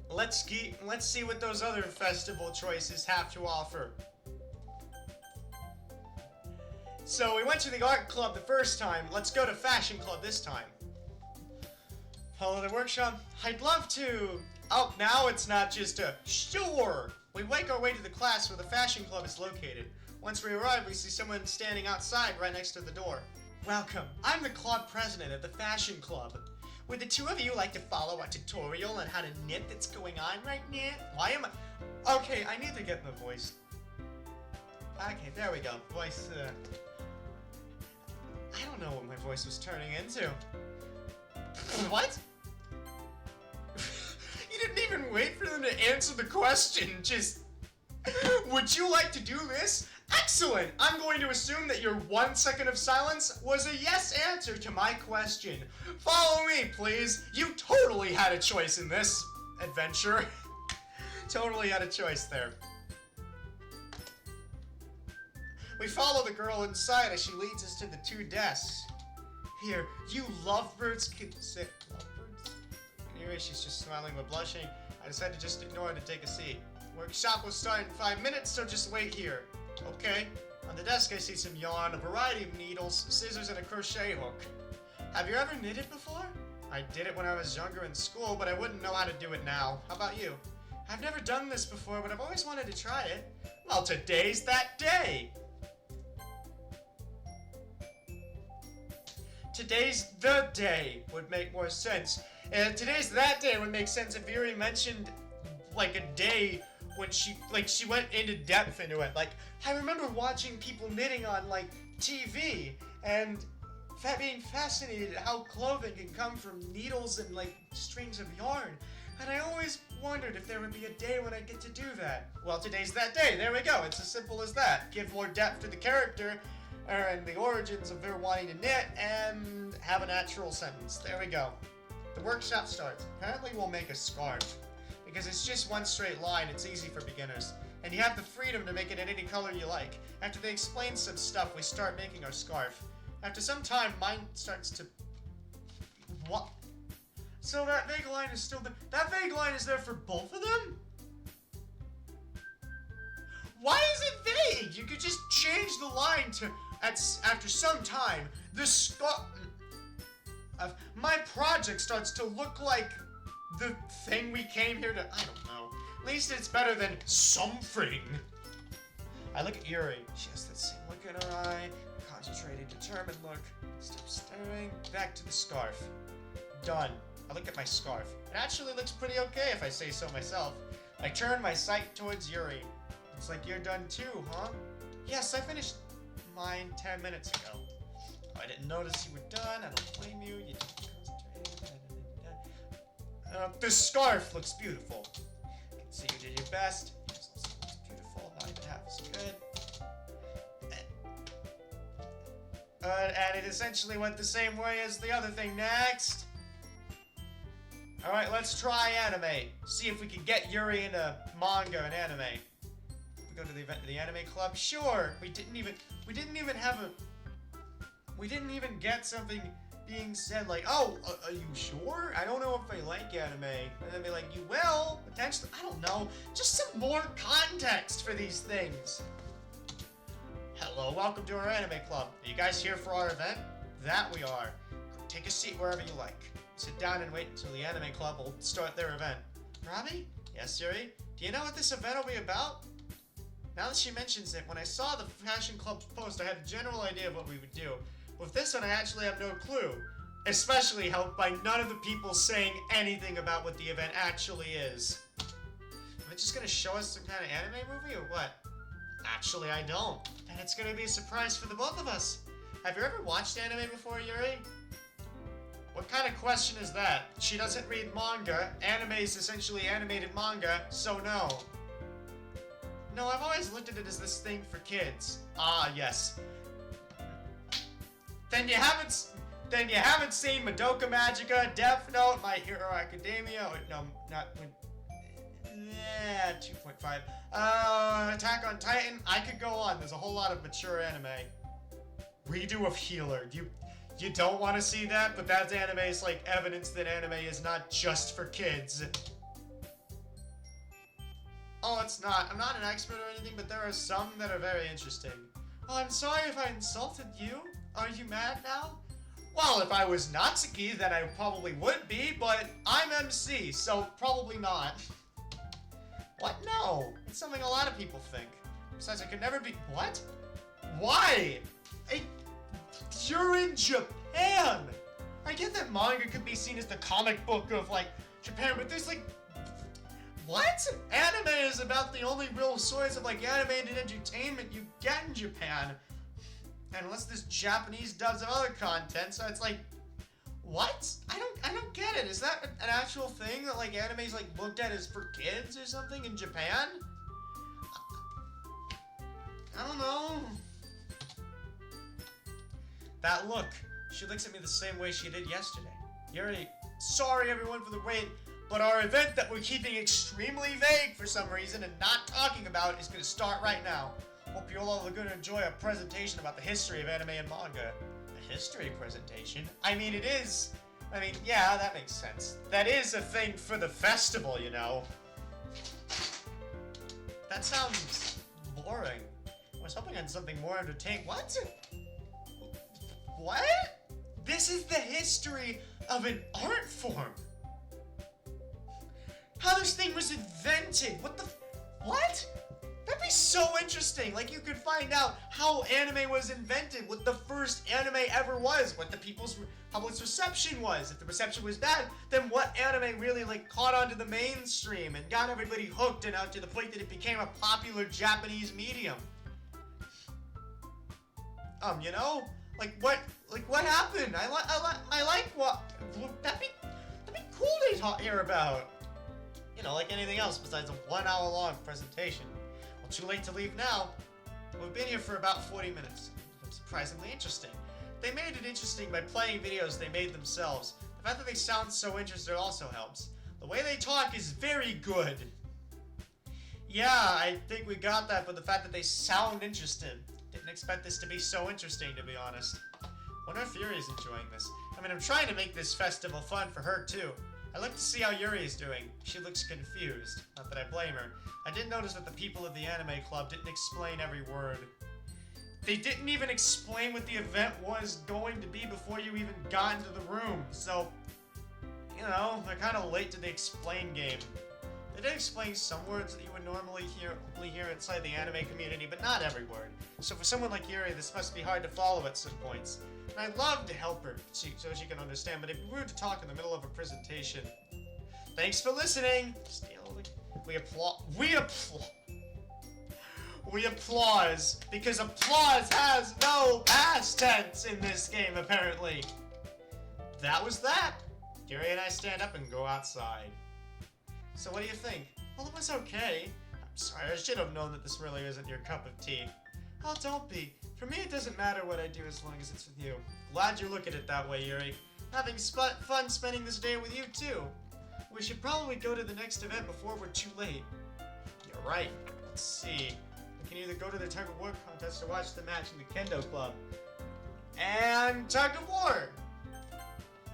Let's see what those other festival choices have to offer. So we went to the art club the first time. Let's go to fashion club this time. Follow the workshop. I'd love to. Oh, now it's not just a sure. We make our way to the class where the fashion club is located. Once we arrive, we see someone standing outside right next to the door. Welcome. I'm the club president of the fashion club. Would the two of you like to follow a tutorial on how to knit that's going on right now? Why am I... Okay, I need to get my voice. Okay, there we go. Voice, I don't know what my voice was turning into. What? You didn't even wait for them to answer the question, just... Would you like to do this? Excellent! I'm going to assume that your 1 second of silence was a yes answer to my question. Follow me, please. You totally had a choice in this adventure. Totally had a choice there. We follow the girl inside as she leads us to the 2 desks. Here, you lovebirds can sit. Lovebirds? Anyway, she's just smiling but blushing. I decided to just ignore her to take a seat. Workshop will start in 5 minutes, so just wait here. Okay. On the desk I see some yarn, a variety of needles, scissors, and a crochet hook. Have you ever knitted before? I did it when I was younger in school, but I wouldn't know how to do it now. How about you? I've never done this before, but I've always wanted to try it. Well, today's that day! Today's the day would make more sense. Today's that day would make sense if Yuri mentioned, like, a day when she went into depth into it. Like, I remember watching people knitting on, like, TV, and being fascinated at how clothing can come from needles and, like, strings of yarn. And I always wondered if there would be a day when I get to do that. Well, today's that day. There we go. It's as simple as that. Give more depth to the character, and the origins of their wanting to knit, and have a natural sentence. There we go. The workshop starts. Apparently we'll make a scarf. Because it's just one straight line, it's easy for beginners. And you have the freedom to make it in any color you like. After they explain some stuff, we start making our scarf. After some time, mine starts to... What? So that vague line is still there. That vague line is there for both of them? Why is it vague? You could just change the line to... After some time, the scarf... my project starts to look like... the thing we came here to... I don't know. At least it's better than something. I look at Yuri. She has that same look in her eye. Concentrated, determined look. Stop staring. Back to the scarf. Done. I look at my scarf. It actually looks pretty okay if I say so myself. I turn my sight towards Yuri. Looks like you're done too, huh? Yes, I finished mine 10 minutes ago. Oh, I didn't notice you were done. I don't blame you. You didn't concentrate. This scarf looks beautiful. I can see you did your best. Yours also looks beautiful. Not even half as good. And it essentially went the same way as the other thing. Next. Alright, let's try anime. See if we can get Yuri into manga and anime. We go to the event to the anime club. Sure. We didn't even get something being said like, oh, are you sure? I don't know if I like anime. And then be like, you will, potentially, I don't know. Just some more context for these things. Hello, welcome to our anime club. Are you guys here for our event? That we are. Take a seat wherever you like. Sit down and wait until the anime club will start their event. Robbie? Yes, Yuri? Do you know what this event will be about? Now that she mentions it, when I saw the fashion club's post, I had a general idea of what we would do. With this one, I actually have no clue. Especially helped by none of the people saying anything about what the event actually is. Am I just gonna show us some kind of anime movie or what? Actually, I don't. And it's gonna be a surprise for the both of us. Have you ever watched anime before, Yuri? What kind of question is that? She doesn't read manga. Anime is essentially animated manga, so no. No, I've always looked at it as this thing for kids. Ah, yes. Then you haven't seen Madoka Magica, Death Note, My Hero Academia. Oh, no, not. Yeah, 2.5. Attack on Titan. I could go on. There's a whole lot of mature anime. Redo of Healer. You don't want to see that, but that's anime's like evidence that anime is not just for kids. Oh, it's not. I'm not an expert or anything, but there are some that are very interesting. Oh, I'm sorry if I insulted you. Are you mad now? Well, if I was Natsuki, then I probably would be, but I'm MC, so probably not. What? No. It's something a lot of people think. Besides, I could never be— What? Why? You're in Japan! I get that manga could be seen as the comic book of, like, Japan, but there's, like... What? Anime is about the only real source of, like, animated entertainment you get in Japan. And unless there's Japanese dubs of other content, so it's like... What? I don't get it. Is that an actual thing that, like, anime's, like, looked at as for kids or something in Japan? I don't know. That look. She looks at me the same way she did yesterday. Yuri, sorry everyone for the wait, but our event that we're keeping extremely vague for some reason and not talking about is gonna start right now. Hope you all are gonna enjoy a presentation about the history of anime and manga. A history presentation? I mean, it is. I mean, yeah, that makes sense. That is a thing for the festival, you know. That sounds boring. I was hoping on something more entertaining. What? What? This is the history of an art form. How this thing was invented. What? That'd be so interesting. Like, you could find out how anime was invented, what the first anime ever was, what the public's reception was. If the reception was bad, then what anime really, like, caught onto the mainstream and got everybody hooked and out to the point that it became a popular Japanese medium. You know? Like what happened? I like what... That'd be cool to hear about. You know, like anything else besides a 1 hour long presentation. Well, too late to leave now. We've been here for about 40 minutes. Surprisingly interesting. They made it interesting by playing videos they made themselves. The fact that they sound so interested also helps. The way they talk is very good. Yeah, I think we got that, but the fact that they sound interested. Didn't expect this to be so interesting, to be honest. Wonder if Yuri's enjoying this. I mean, I'm trying to make this festival fun for her, too. I look to see how Yuri is doing. She looks confused. Not that I blame her. I did notice that the people of the anime club didn't explain every word. They didn't even explain what the event was going to be before you even got into the room. So, you know, they're kind of late to the explain game. They did explain some words that you would normally hear inside the anime community, but not every word. So for someone like Yuri, this must be hard to follow at some points. And I'd love to help her so she can understand, but it'd be rude to talk in the middle of a presentation. Thanks for listening! We applause, because applause has no past tense in this game, apparently. That was that. Yuri and I stand up and go outside. So what do you think? Well, it was okay. I'm sorry, I should have known that this really isn't your cup of tea. Oh, don't be. For me, it doesn't matter what I do as long as it's with you. Glad you look at it that way, Yuri. Having fun spending this day with you, too. We should probably go to the next event before we're too late. You're right. Let's see. We can either go to the tug of war contest or watch the match in the kendo club. And tug of war!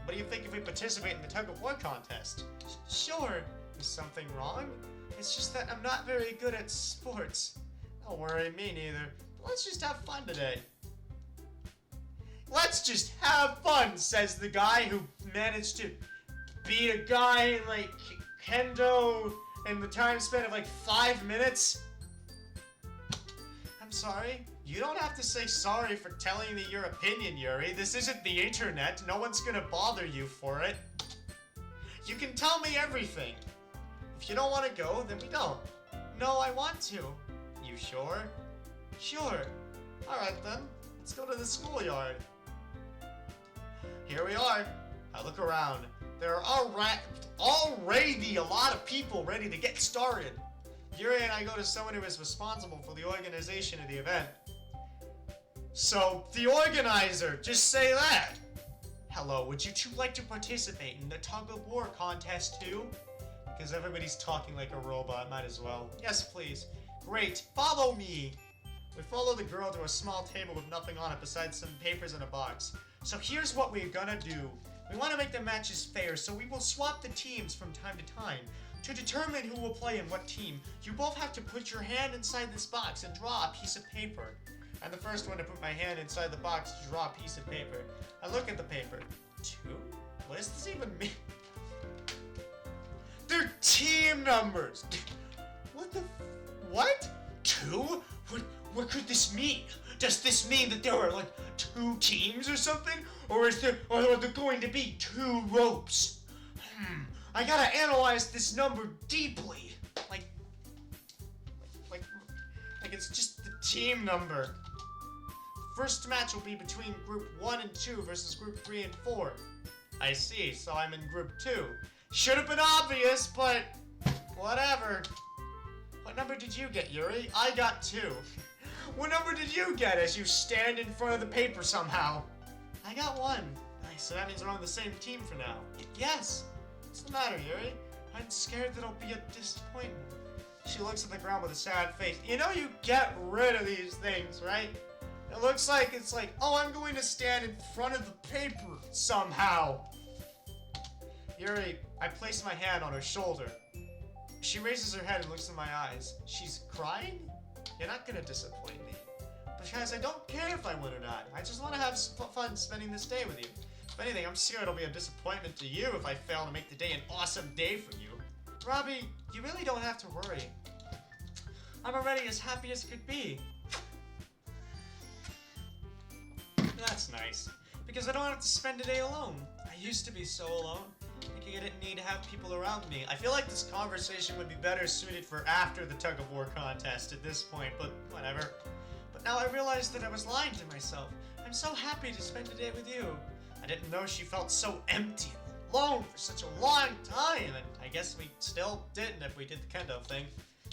What do you think if we participate in the tug of war contest? Sure. Is something wrong? It's just that I'm not very good at sports. Don't worry, me neither. But let's just have fun today. Let's just have fun, says the guy who managed to beat a guy in, like, kendo in the time span of, like, 5 minutes. I'm sorry. You don't have to say sorry for telling me your opinion, Yuri. This isn't the internet. No one's gonna bother you for it. You can tell me everything. If you don't want to go, then we don't. No, I want to. You sure? Sure. Alright then, let's go to the schoolyard. Here we are. I look around. There are already a lot of people ready to get started. Yuri and I go to someone who is responsible for the organization of the event. So, the organizer, just say that. Hello, would you two like to participate in the tug of war contest too? Because everybody's talking like a robot, might as well. Yes, please. Great, follow me! We follow the girl to a small table with nothing on it besides some papers in a box. So here's what we're gonna do. We want to make the matches fair, so we will swap the teams from time to time. To determine who will play in what team, you both have to put your hand inside this box and draw a piece of paper. I'm the first one to put my hand inside the box to draw a piece of paper. I look at the paper. 2? What does this even mean? They're team numbers! What the what? 2? What could this mean? Does this mean that there are like 2 teams or something? Or are there going to be 2 ropes? I gotta analyze this number deeply. Like it's just the team number. First match will be between group 1 and 2 versus group 3 and 4. I see, so I'm in group 2. Should have been obvious, but whatever. What number did you get, Yuri? I got 2. What number did you get as you stand in front of the paper somehow? I got 1. Nice, so that means we're on the same team for now. Yes. What's the matter, Yuri? I'm scared that I'll be a disappointment. She looks at the ground with a sad face. You know you get rid of these things, right? It looks like it's like, oh, I'm going to stand in front of the paper somehow. Yuri, I place my hand on her shoulder. She raises her head and looks in my eyes. She's crying? You're not gonna disappoint me. Because I don't care if I win or not. I just want to have fun spending this day with you. If anything, I'm sure it'll be a disappointment to you if I fail to make the day an awesome day for you. Robbie, you really don't have to worry. I'm already as happy as could be. That's nice. Because I don't have to spend a day alone. I used to be so alone. Thinking I didn't need to have people around me. I feel like this conversation would be better suited for after the tug-of-war contest at this point, but whatever. But now I realize that I was lying to myself. I'm so happy to spend a day with you. I didn't know she felt so empty and alone for such a long time, and I guess we still didn't if we did the kendo thing.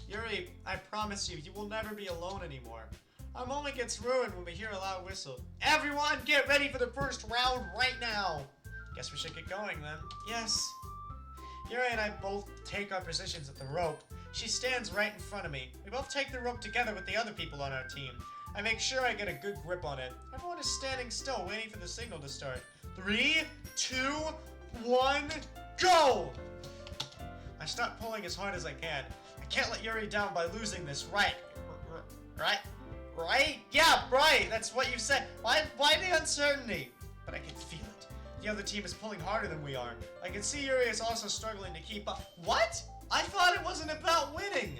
Yuri, I promise you, you will never be alone anymore. Our moment gets ruined when we hear a loud whistle. Everyone, get ready for the first round right now! Guess we should get going then. Yes. Yuri and I both take our positions at the rope. She stands right in front of me. We both take the rope together with the other people on our team. I make sure I get a good grip on it. Everyone is standing still, waiting for the signal to start. 3, 2, 1, go! I start pulling as hard as I can. I can't let Yuri down by losing this, right? Right? Right? Yeah, right! That's what you said. Why the uncertainty? But I can feel it. The other team is pulling harder than we are. I can see Yuri is also struggling to keep up. What? I thought it wasn't about winning.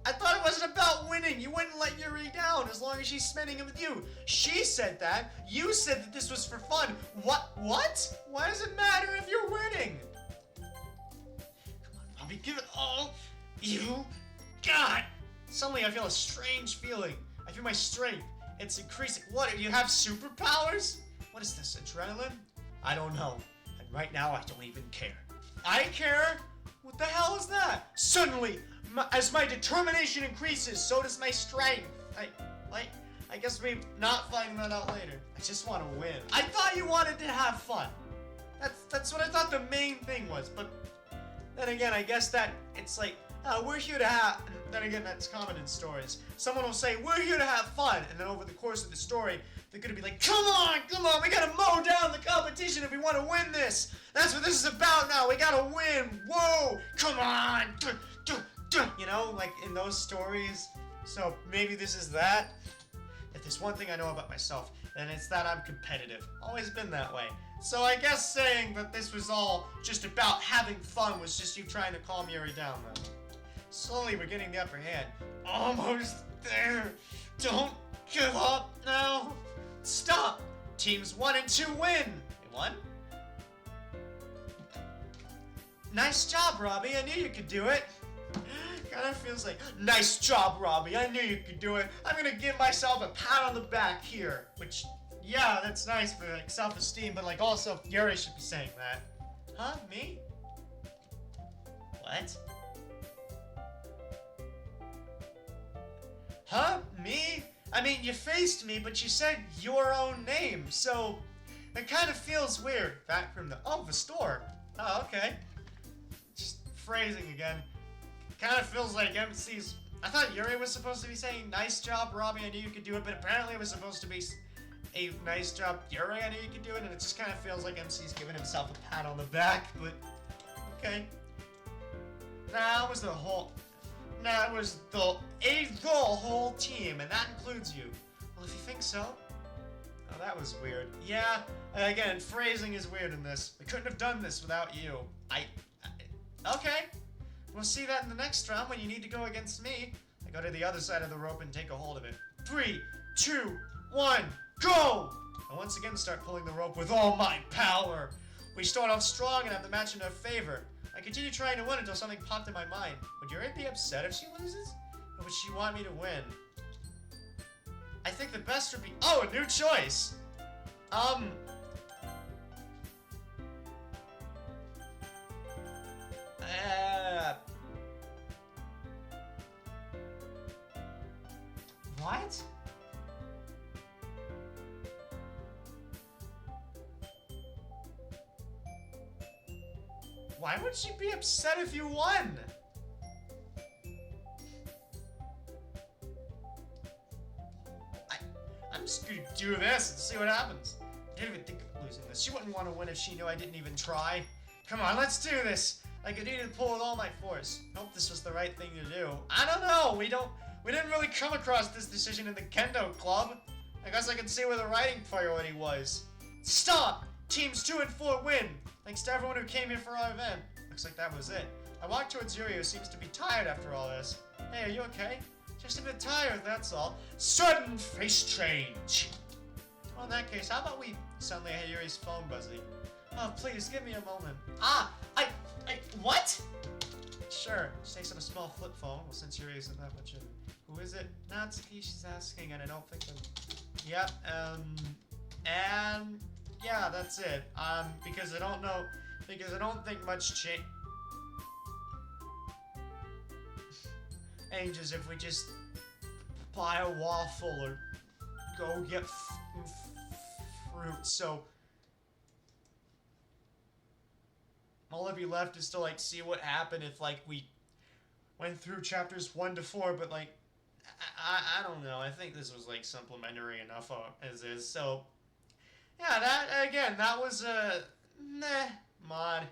I thought it wasn't about winning. You wouldn't let Yuri down as long as she's spending it with you. She said that. You said that this was for fun. What? Why does it matter if you're winning? Come on, Robbie, give it all you got. Suddenly I feel a strange feeling. I feel my strength. It's increasing. What, do you have superpowers? What is this, adrenaline? I don't know. And right now I don't even care. I care? What the hell is that? Suddenly, as my determination increases, so does my strength. I guess we're not finding that out later. I just want to win. I thought you wanted to have fun. That's what I thought the main thing was. But then again, I guess that it's like, we're here to have... Then again, that's common in stories. Someone will say, we're here to have fun. And then over the course of the story, they're going to be like, come on, we got to mow down the competition if we want to win this. That's what this is about now. We got to win. Whoa, come on. You know, like in those stories. So maybe this is that. If there's one thing I know about myself, then it's that I'm competitive. Always been that way. So I guess saying that this was all just about having fun was just you trying to calm Yuri down, then. Slowly, we're getting the upper hand. Almost there. Don't give up now. Stop. Teams 1 and 2 win. You won? Nice job, Robbie. I knew you could do it. Kind of feels like, nice job, Robbie. I knew you could do it. I'm gonna give myself a pat on the back here. Which, yeah, that's nice for like self-esteem, but like also, Yuri should be saying that. Huh? Me? What? Huh? Me? I mean, you faced me, but you said your own name, so it kind of feels weird. Back from the store. Oh, okay. Just phrasing again. Kind of feels like MC's I thought Yuri was supposed to be saying, nice job, Robbie, I knew you could do it, but apparently it was supposed to be a nice job, Yuri, I knew you could do it, and it just kind of feels like MC's giving himself a pat on the back, but okay. Nah, it was the whole team, and that includes you. Well, if you think so. Oh, that was weird. Yeah, again, phrasing is weird in this. We couldn't have done this without you. Okay. We'll see that in the next round when you need to go against me. I go to the other side of the rope and take a hold of it. 3, 2, 1, go! I once again start pulling the rope with all my power. We start off strong and have the match in our favor. I continue trying to win until something popped in my mind. Would Yuri be upset if she loses? Or would she want me to win? I think the best would be... Oh, a new choice! What? Why would she be upset if you won? I'm just gonna do this and see what happens. I didn't even think of losing this. She wouldn't want to win if she knew I didn't even try. Come on, let's do this. I could need to pull with all my force. Hope this was the right thing to do. I don't know. We didn't really come across this decision in the Kendo Club. I guess I can see where the writing priority was. Stop! Teams 2 and 4 win. Thanks to everyone who came here for our event. Looks like that was it. I walked towards Yuri, who seems to be tired after all this. Hey, are you okay? Just a bit tired, that's all. Sudden face change. Well, in that case, how about we... Suddenly I hear Yuri's phone buzzing. Oh, please, give me a moment. What? Sure, she takes out a small flip phone. Well, since Yuri isn't that much of... Who is it? Natsuki, she's asking, and I don't think I'm... Yep, and... Yeah, that's it. Because I don't know... Because I don't think much changes if we just buy a waffle or go get fruit, so all that'd be left is to like see what happened if like we went through chapters 1 to 4, but like I don't know. I think this was like supplementary enough as is. So yeah, that was a mod.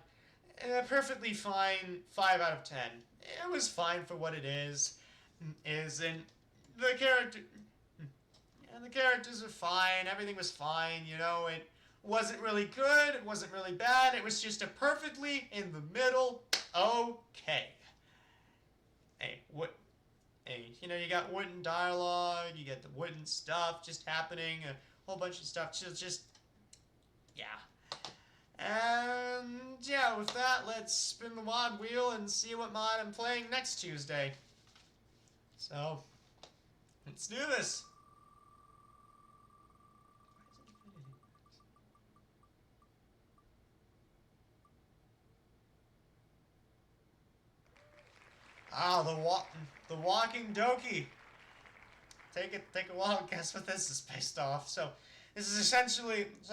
Perfectly fine 5 out of 10. It was fine for what it is. And the characters are fine. Everything was fine. You know, it wasn't really good. It wasn't really bad. It was just a perfectly in the middle. Okay. Hey, you know, you got wooden dialogue. You get the wooden stuff just happening. A whole bunch of stuff. Just yeah. And yeah, with that, let's spin the mod wheel and see what mod I'm playing next Tuesday. So, let's do this. The Walking Doki. Take a wild guess what this is based off. So I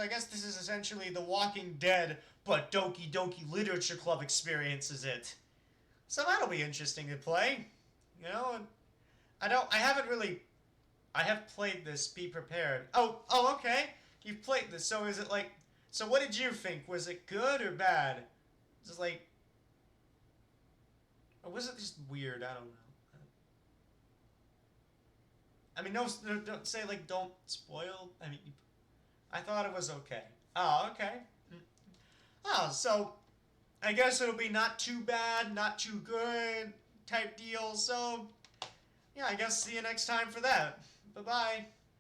guess this is essentially The Walking Dead, but Doki Doki Literature Club experiences it. So that'll be interesting to play. You know, I have played this, be prepared. Oh, okay. You've played this, so is it like, so what did you think? Was it good or bad? Was it like, or was it just weird? I don't know. I mean, no, don't say, like, don't spoil. I mean, I thought it was okay. Oh, okay. Oh, so I guess it'll be not too bad, not too good type deal. So, yeah, I guess see you next time for that. Bye-bye.